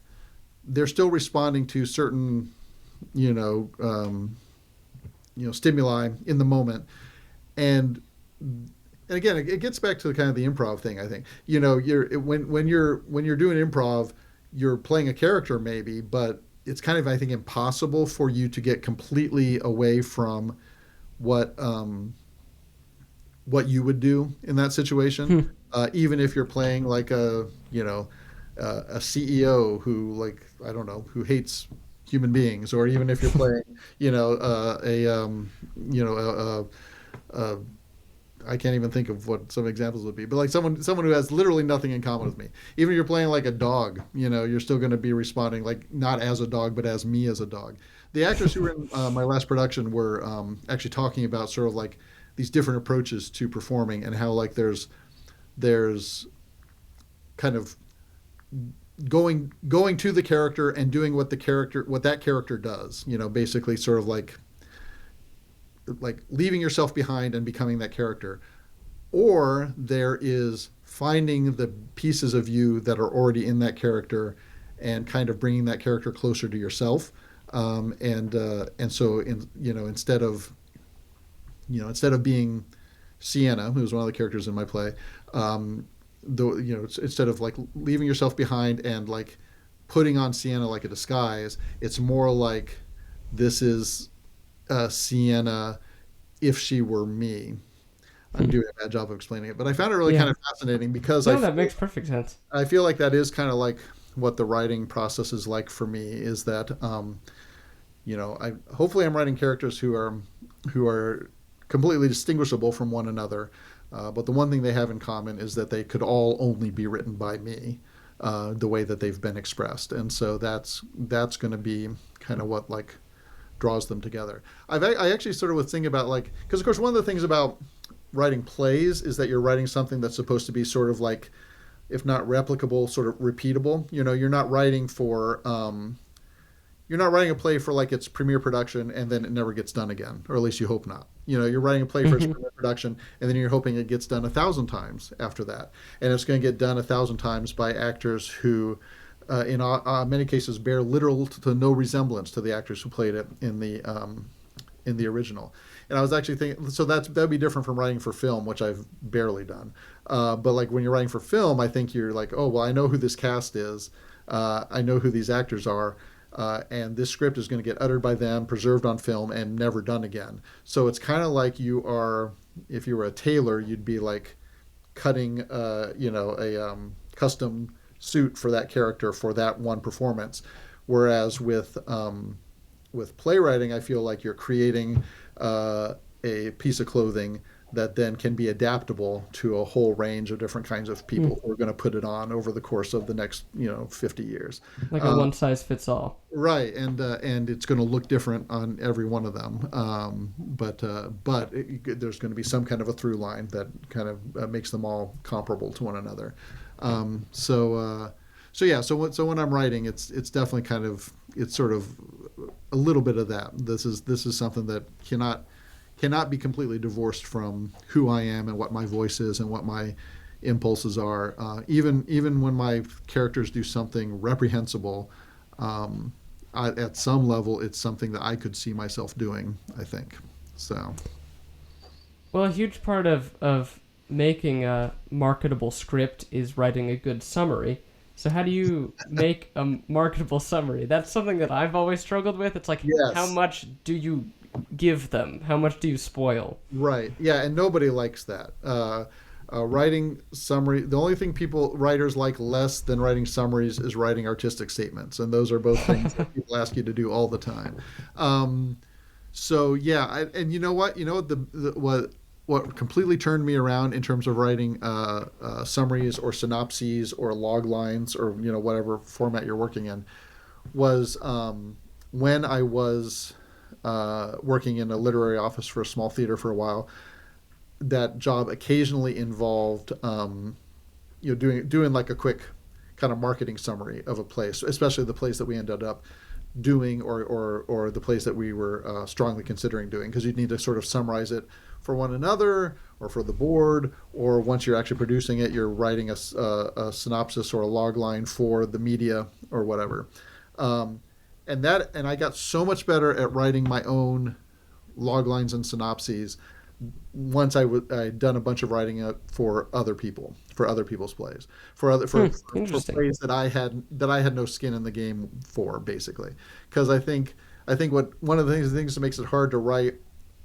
they're still responding to certain, you know, um, stimuli in the moment, and and again, it gets back to the kind of the improv thing. I think when you're doing improv, you're playing a character maybe, but it's kind of, I think, impossible for you to get completely away from what what you would do in that situation, even if you're playing like a CEO who, like, I don't know, who hates human beings, or even if you're playing a you know a I can't even think of what some examples would be, but like someone who has literally nothing in common with me. Even if you're playing like a dog, you're still going to be responding like not as a dog, but as me as a dog. The actors who were in my last production were actually talking about sort of like these different approaches to performing, and how like there's kind of going to the character and doing what that character does. Basically sort of like leaving yourself behind and becoming that character, or there is finding the pieces of you that are already in that character and kind of bringing that character closer to yourself. And so instead of being Sienna, who's one of the characters in my play, instead of like leaving yourself behind and like putting on Sienna like a disguise, it's more like this is Sienna if she were me. I'm doing a bad job of explaining it, but I found it really Yeah. kind of fascinating because No, that makes perfect sense. I feel like that is kind of like what the writing process is like for me. Is that I hopefully I'm writing characters who are completely distinguishable from one another, but the one thing they have in common is that they could all only be written by me, the way that they've been expressed, and so that's going to be kind of what like draws them together. I actually sort of was thinking about, like, because of course one of the things about writing plays is that you're writing something that's supposed to be sort of like, if not replicable, sort of repeatable. You're not writing a play for like its premiere production and then it never gets done again, or at least you hope not. You're writing a play for its premiere production and then you're hoping it gets done 1,000 times after that, and it's going to get done 1,000 times by actors who, in many cases, bear little to no resemblance to the actors who played it in the original. And I was actually thinking, so that'd be different from writing for film, which I've barely done. But like when you're writing for film, I think you're like, oh well, I know who this cast is, I know who these actors are. And this script is going to get uttered by them, preserved on film, and never done again. So it's kind of like you are, if you were a tailor, you'd be like cutting, a custom suit for that character for that one performance. Whereas with playwriting, I feel like you're creating a piece of clothing that then can be adaptable to a whole range of different kinds of people who are going to put it on over the course of the next 50 years. Like a one size fits all. Right, and it's going to look different on every one of them, but there's going to be some kind of a through line that kind of makes them all comparable to one another. So when I'm writing, it's definitely kind of, it's sort of a little bit of that. This is something that cannot be completely divorced from who I am and what my voice is and what my impulses are. Even when my characters do something reprehensible, at some level, it's something that I could see myself doing, I think. So. Well, a huge part of making a marketable script is writing a good summary. So how do you make a marketable summary? That's something that I've always struggled with. It's like, yes. How much do you give them? How much do you spoil? Right. Yeah, and nobody likes that. Writing summary, the only thing writers like less than writing summaries is writing artistic statements, and those are both things that people ask you to do all the time. So yeah, and you know what? What completely turned me around in terms of writing summaries or synopses or log lines or whatever format you're working in was when I was working in a literary office for a small theater for a while. That job occasionally involved doing like a quick kind of marketing summary of a place, especially the place that we ended up doing or the place that we were strongly considering doing, because you'd need to sort of summarize it for one another or for the board, or once you're actually producing it, you're writing a synopsis or a log line for the media or whatever. And I got so much better at writing my own log lines and synopses once I'd done a bunch of writing it for other people, for other people's plays, for plays that I had no skin in the game for, basically. Because I think one of the things that makes it hard to write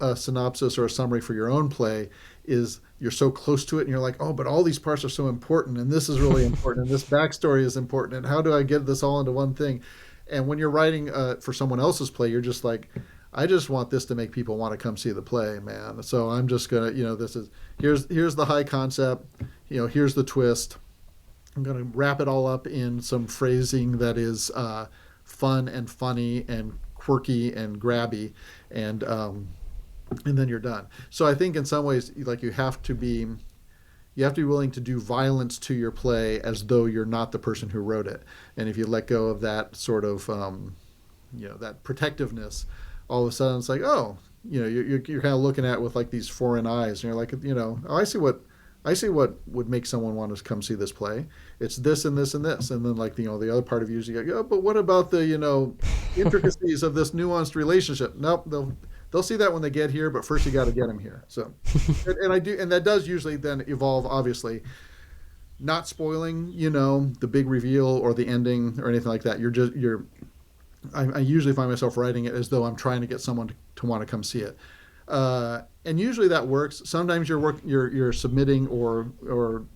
a synopsis or a summary for your own play is you're so close to it and you're like, oh, but all these parts are so important and this is really important and this backstory is important and how do I get this all into one thing? And when you're writing for someone else's play, you're just like, I just want this to make people want to come see the play, man. So I'm just gonna, here's the high concept, here's the twist. I'm gonna wrap it all up in some phrasing that is fun and funny and quirky and grabby, and then you're done. So I think in some ways, like you have to be willing to do violence to your play as though you're not the person who wrote it. And if you let go of that sort of, that protectiveness, all of a sudden it's like, oh, you're kind of looking at it with like these foreign eyes, and you're like, oh, I see what would make someone want to come see this play. It's this and this and this, and then like the other part of you is you go, oh, but what about the intricacies of this nuanced relationship? Nope, they'll see that when they get here, but first you got to get them here. So, and that does usually then evolve, obviously, not spoiling, the big reveal or the ending or anything like that. I usually find myself writing it as though I'm trying to get someone to want to come see it, and usually that works. Sometimes you're submitting or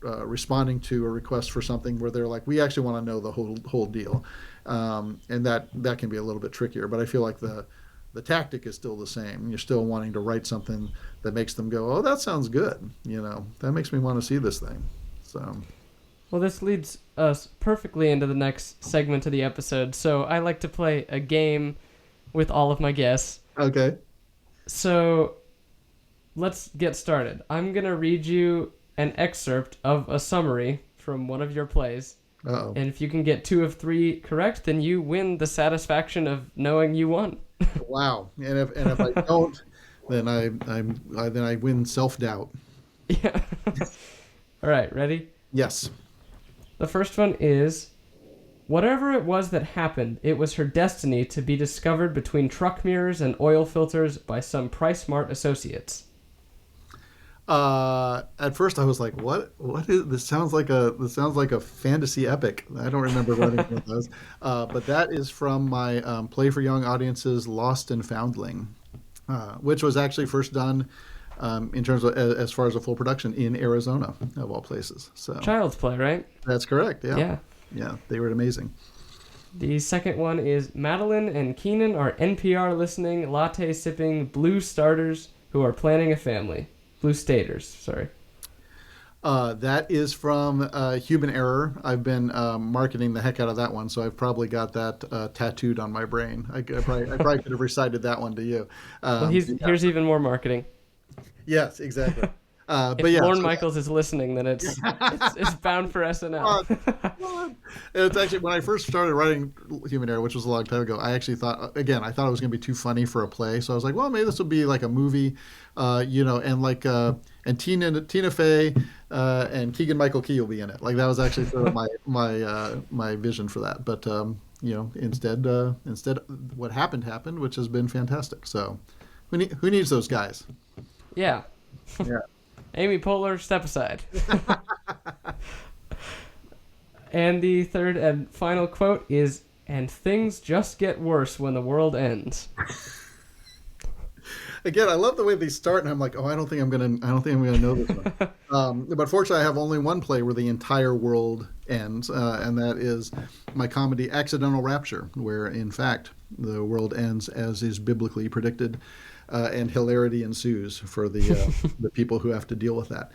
responding to a request for something where they're like, we actually want to know the whole deal, and that can be a little bit trickier. But I feel like the tactic is still the same. You're still wanting to write something that makes them go, oh, that sounds good. That makes me want to see this thing. So. Well, this leads us perfectly into the next segment of the episode. So I like to play a game with all of my guests. Okay. So let's get started. I'm going to read you an excerpt of a summary from one of your plays. Uh-oh. And if you can get 2 of 3 correct, then you win the satisfaction of knowing you won. Wow. And if I don't, then I win self-doubt. Yeah. All right, ready? Yes. The first one is, Whatever it was that happened, it was her destiny to be discovered between truck mirrors and oil filters by some price-smart associates. At first I was like, what is this? Sounds like a fantasy epic. I don't remember writing one of those. But that is from my Play for Young Audiences Lost and Foundling, which was actually first done in terms of as far as a full production in Arizona, of all places. So Child's Play, right? that's correct. Yeah. Yeah. Yeah, they were amazing. The second one is Madeline and Keenan are NPR listening, latte sipping blue starters who are planning a family. Blue staters, sorry. That is from Human Error. I've been marketing the heck out of that one, so I've probably got that tattooed on my brain. I probably could have recited that one to you. Well, here's even more marketing. Yes, exactly. If But yeah, Lorne Michaels is listening, then it's bound for SNL. it's actually when I first started writing Human Error, which was a long time ago. I actually thought I thought it was going to be too funny for a play, so I was like, well, maybe this will be like a movie, and like and Tina Fey and Keegan Michael Key will be in it. Like that was actually sort of my vision for that. But instead, what happened, which has been fantastic. So who needs those guys? Yeah. Yeah. Amy Poehler, step aside. And the third and final quote is, "And things just get worse when the world ends." Again, I love the way they start, and I'm like, I don't think I'm gonna know this one. But fortunately, I have only one play where the entire world ends, and that is my comedy "Accidental Rapture," where in fact the world ends as is biblically predicted, and hilarity ensues for the the people who have to deal with that.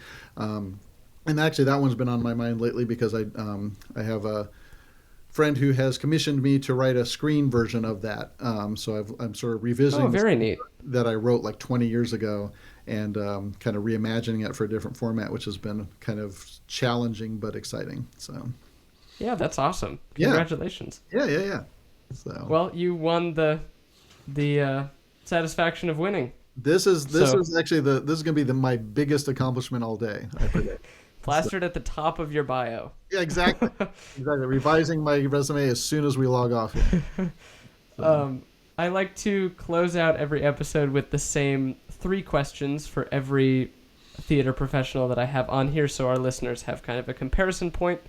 And actually, that one's been on my mind lately because I have a friend who has commissioned me to write a screen version of that. So I'm sort of revisiting very neat. that I wrote like 20 years ago and kind of reimagining it for a different format, which has been kind of challenging but exciting. So yeah, that's awesome. Yeah. Congratulations. Yeah. So Well, you won the satisfaction of winning. this is actually this is going to be my biggest accomplishment all day, I predict. Plastered at the top of your bio. Yeah, exactly. Revising my resume as soon as we log off here. I like to close out every episode with the same 3 questions for every theater professional that I have on here, so our listeners have kind of a comparison point.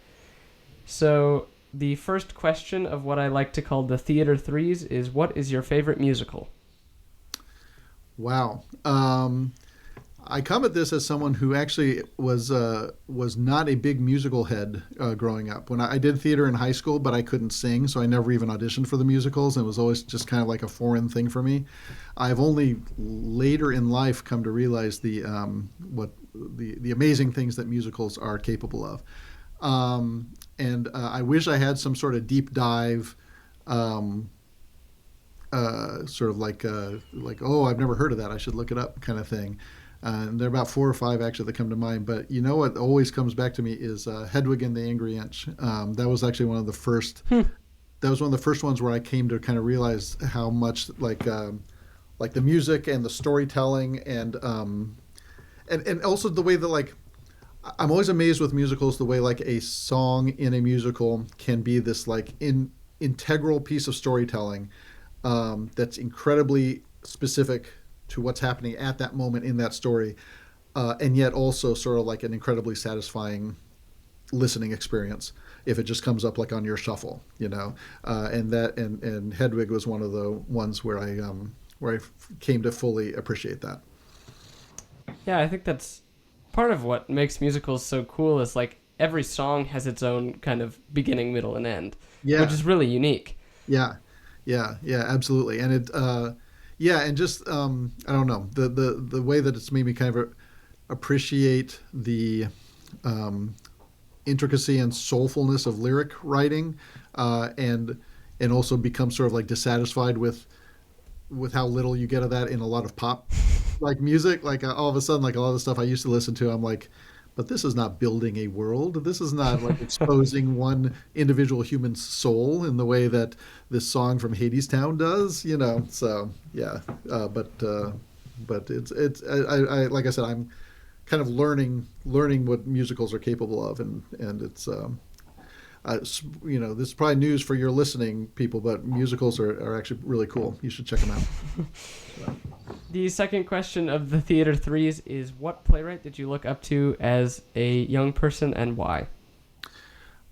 So the first question of what I like to call the Theater Threes is, what is your favorite musical? Wow. I come at this as someone who actually was not a big musical head growing up. When I did theater in high school, but I couldn't sing, so I never even auditioned for the musicals, and it was always just kind of like a foreign thing for me. I've only later in life come to realize the amazing things that musicals are capable of. And I wish I had some sort of deep dive, sort of like I've never heard of that, I should look it up kind of thing. And there are about 4 or 5 actually that come to mind. But you know what always comes back to me is Hedwig and the Angry Inch. That was actually one of the first. That was one of the first ones where I came to kind of realize how much like the music and the storytelling and also the way that like I'm always amazed with musicals, the way like a song in a musical can be this like integral piece of storytelling that's incredibly specific to what's happening at that moment in that story, and yet also sort of like an incredibly satisfying listening experience if it just comes up like on your shuffle, and Hedwig was one of the ones where I came to fully appreciate that. Yeah, I think that's part of what makes musicals so cool is like every song has its own kind of beginning, middle, and end, which is really unique. Yeah, absolutely. And it, and just I don't know, the way that it's made me kind of appreciate the intricacy and soulfulness of lyric writing, and also become sort of like dissatisfied with how little you get of that in a lot of pop like music. Like all of a sudden, like a lot of the stuff I used to listen to, I'm like, but this is not building a world. This is not like exposing one individual human's soul in the way that this song from Hadestown does, So yeah, but it's I like I said, I'm kind of learning what musicals are capable of, and it's This is probably news for your listening people, but musicals are actually really cool. You should check them out. So. The second question of the Theater Threes is, what playwright did you look up to as a young person and why?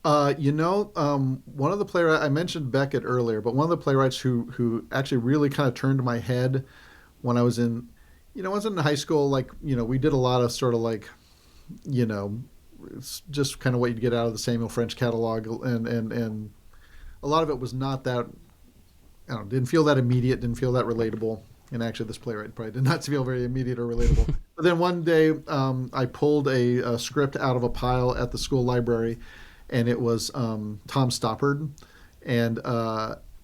One of the playwrights I mentioned Beckett earlier, but one of the playwrights who actually really kind of turned my head when I was in high school. Like, we did a lot of sort of like, it's just kind of what you'd get out of the Samuel French catalog, and a lot of it was not that, I don't know, didn't feel that immediate, didn't feel that relatable. And actually, this playwright probably did not feel very immediate or relatable. But then one day, I pulled a script out of a pile at the school library, and it was Tom Stoppard, and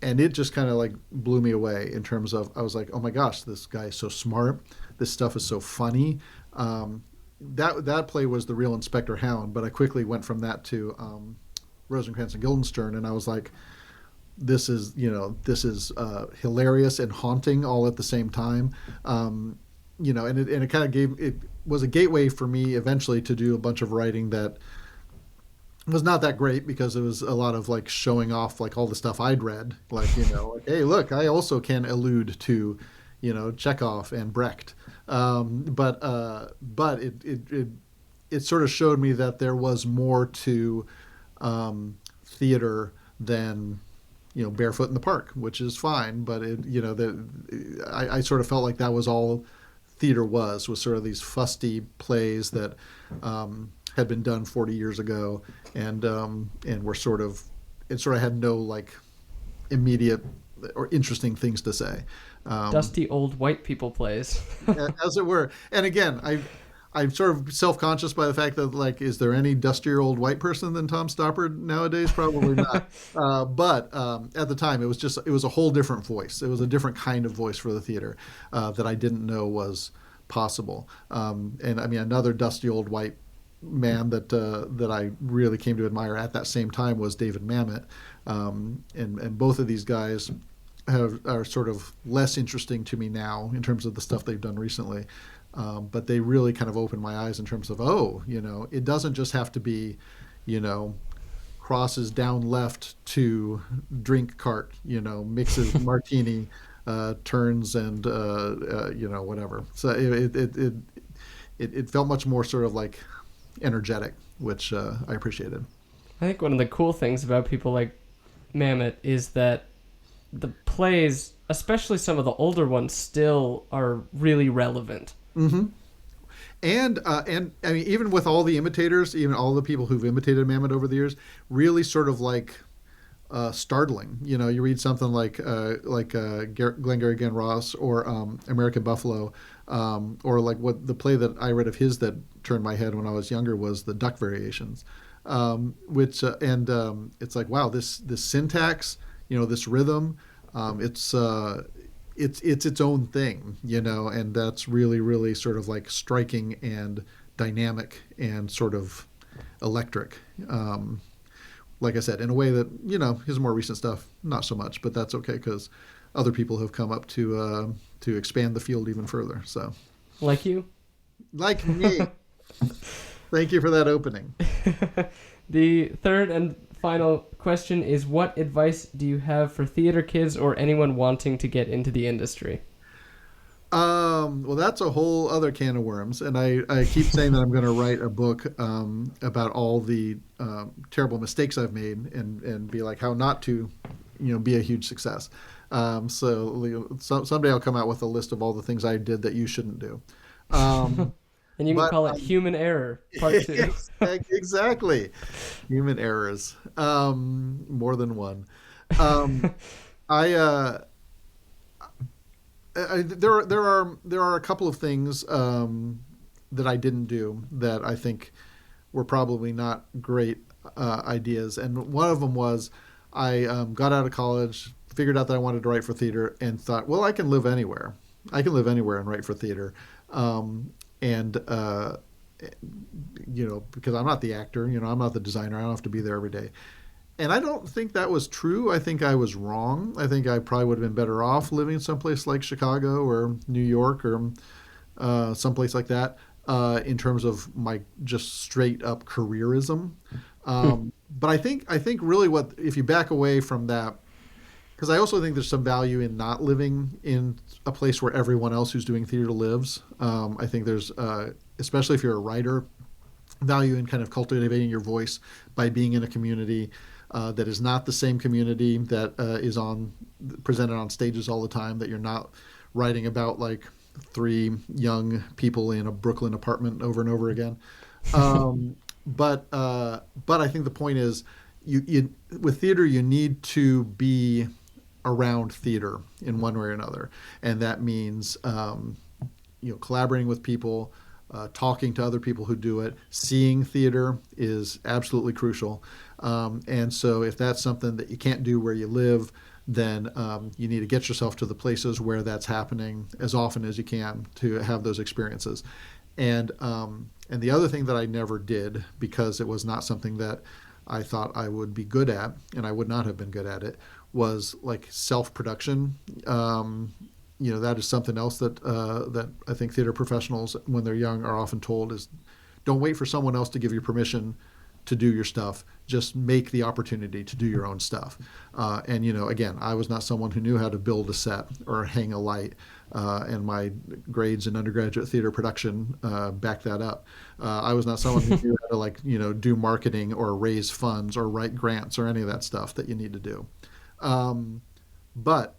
it just kind of like blew me away in terms of, I was like, oh my gosh, this guy is so smart, this stuff is so funny. That play was the real Inspector Hound, but I quickly went from that to Rosencrantz and Guildenstern, and I was like, this is hilarious and haunting all at the same time. And it kind of it was a gateway for me eventually to do a bunch of writing that was not that great, because it was a lot of like showing off like all the stuff I'd read, like, like, hey, look, I also can allude to, Chekhov and Brecht. But it sort of showed me that there was more to theater than, barefoot in the park, which is fine. But I sort of felt like that was all theater was sort of these fusty plays that had been done 40 years ago, and were sort of had no like immediate or interesting things to say. Dusty old white people plays. As it were. And again, I'm sort of self-conscious by the fact that, like, is there any dustier old white person than Tom Stoppard nowadays? Probably not. But at the time, it was a whole different voice. It was a different kind of voice for the theater that I didn't know was possible. And I mean, another dusty old white man that I really came to admire at that same time was David Mamet. And both of these guys are sort of less interesting to me now in terms of the stuff they've done recently. But they really kind of opened my eyes in terms of, it doesn't just have to be, crosses down left to drink cart, mixes martini, turns and, whatever. So it felt much more sort of like energetic, which I appreciated. I think one of the cool things about people like Mamet is that the plays, especially some of the older ones, still are really relevant. Mm-hmm. And I mean, even with all the imitators, even all the people who've imitated Mamet over the years, really sort of like startling. You read something like Glengarry Glen Ross or American Buffalo, or like what the play that I read of his that turned my head when I was younger was the Duck Variations, which it's like, wow, this syntax, this rhythm, it's its own thing, and that's really, really sort of like striking and dynamic and sort of electric. Like I said, in a way that, his more recent stuff, not so much, but that's okay, because other people have come up to expand the field even further. So, like you, like me. Thank you for that opening. The third and final question is, what advice do you have for theater kids or anyone wanting to get into the industry? Well, that's a whole other can of worms, and I keep saying that I'm going to write a book about all the terrible mistakes I've made and be like how not to, be a huge success. So someday I'll come out with a list of all the things I did that you shouldn't do. And you can call it Human Error, Part 2. Exactly. Human errors. More than one. There are a couple of things that I didn't do that I think were probably not great ideas. And one of them was I got out of college, figured out that I wanted to write for theater, and thought, well, I can live anywhere. I can live anywhere and write for theater. Because I'm not the actor, I'm not the designer. I don't have to be there every day. And I don't think that was true. I think I was wrong. I think I probably would have been better off living someplace like Chicago or New York or someplace like that in terms of my just straight up careerism. but I think really what, if you back away from that, because I also think there's some value in not living in a place where everyone else who's doing theater lives. I think there's, especially if you're a writer, value in kind of cultivating your voice by being in a community that is not the same community that is presented on stages all the time, that you're not writing about like 3 young people in a Brooklyn apartment over and over again. But I think the point is, you with theater, you need to be around theater in one way or another, and that means collaborating with people, talking to other people who do it. Seeing theater is absolutely crucial, and so if that's something that you can't do where you live, then you need to get yourself to the places where that's happening as often as you can to have those experiences. And the other thing that I never did, because it was not something that I thought I would be good at, and I would not have been good at it, was like self-production. That is something else that I think theater professionals, when they're young, are often told is, don't wait for someone else to give you permission to do your stuff. Just make the opportunity to do your own stuff. And again, I was not someone who knew how to build a set or hang a light, and my grades in undergraduate theater production back that up. I was not someone who knew how to do marketing or raise funds or write grants or any of that stuff that you need to do. But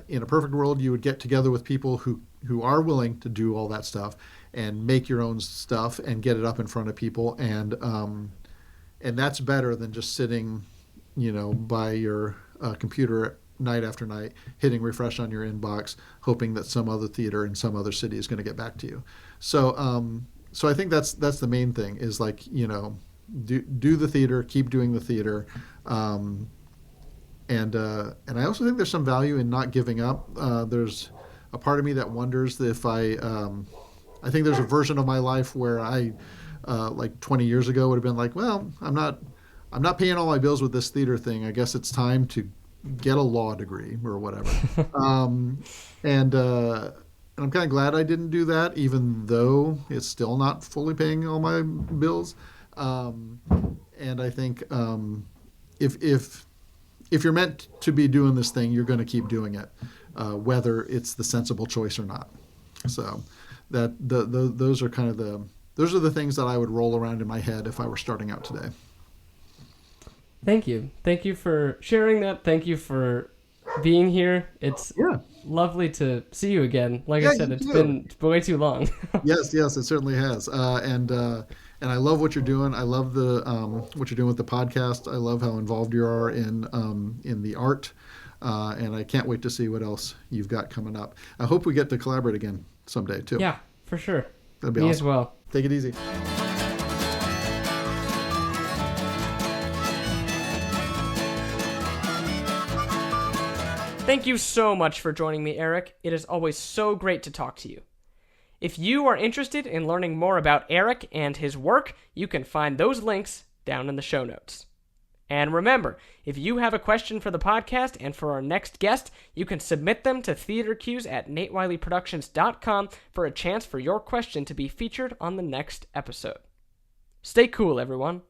in a perfect world, you would get together with people who are willing to do all that stuff and make your own stuff and get it up in front of people. And that's better than just sitting, by your computer night after night, hitting refresh on your inbox, hoping that some other theater in some other city is going to get back to you. So I think that's the main thing, is do the theater, keep doing the theater. And I also think there's some value in not giving up. There's a part of me that wonders if I think there's a version of my life where I, like 20 years ago, would have been like, well, I'm not paying all my bills with this theater thing. I guess it's time to get a law degree or whatever. And I'm kind of glad I didn't do that, even though it's still not fully paying all my bills. And I think if you're meant to be doing this thing, you're going to keep doing it, whether it's the sensible choice or not. So those are kind of the things that I would roll around in my head if I were starting out today. Thank you. Thank you for sharing that. Thank you for being here. It's lovely to see you again. Like I said, it's been way too long. Yes, it certainly has. And I love what you're doing. I love the what you're doing with the podcast. I love how involved you are in the art, and I can't wait to see what else you've got coming up. I hope we get to collaborate again someday too. Yeah, for sure. That'd be Me awesome. as well. Take it easy. Thank you so much for joining me, Eric. It is always so great to talk to you. If you are interested in learning more about Eric and his work, you can find those links down in the show notes. And remember, if you have a question for the podcast and for our next guest, you can submit them to TheatreQs at natewileyproductions.com for a chance for your question to be featured on the next episode. Stay cool, everyone.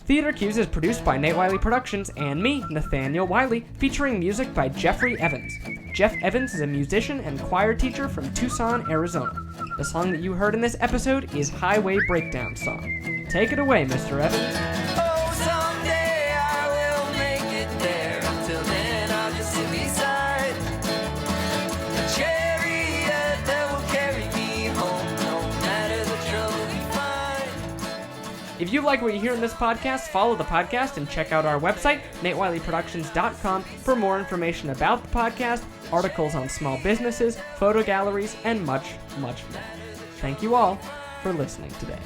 TheatreQs is produced by Nate Wiley Productions and me, Nathaniel Wiley, featuring music by Jeffrey Evans. Jeff Evans is a musician and choir teacher from Tucson, Arizona. The song that you heard in this episode is Highway Breakdown Song. Take it away, Mr. Evans. Oh, someday I will make it there. Until then, I'll just sit beside a chariot that will carry me home, no matter the trouble we find. If you like what you hear in this podcast, follow the podcast and check out our website, natewileyproductions.com, for more information about the podcast, articles on small businesses, photo galleries, and much, much more. Thank you all for listening today.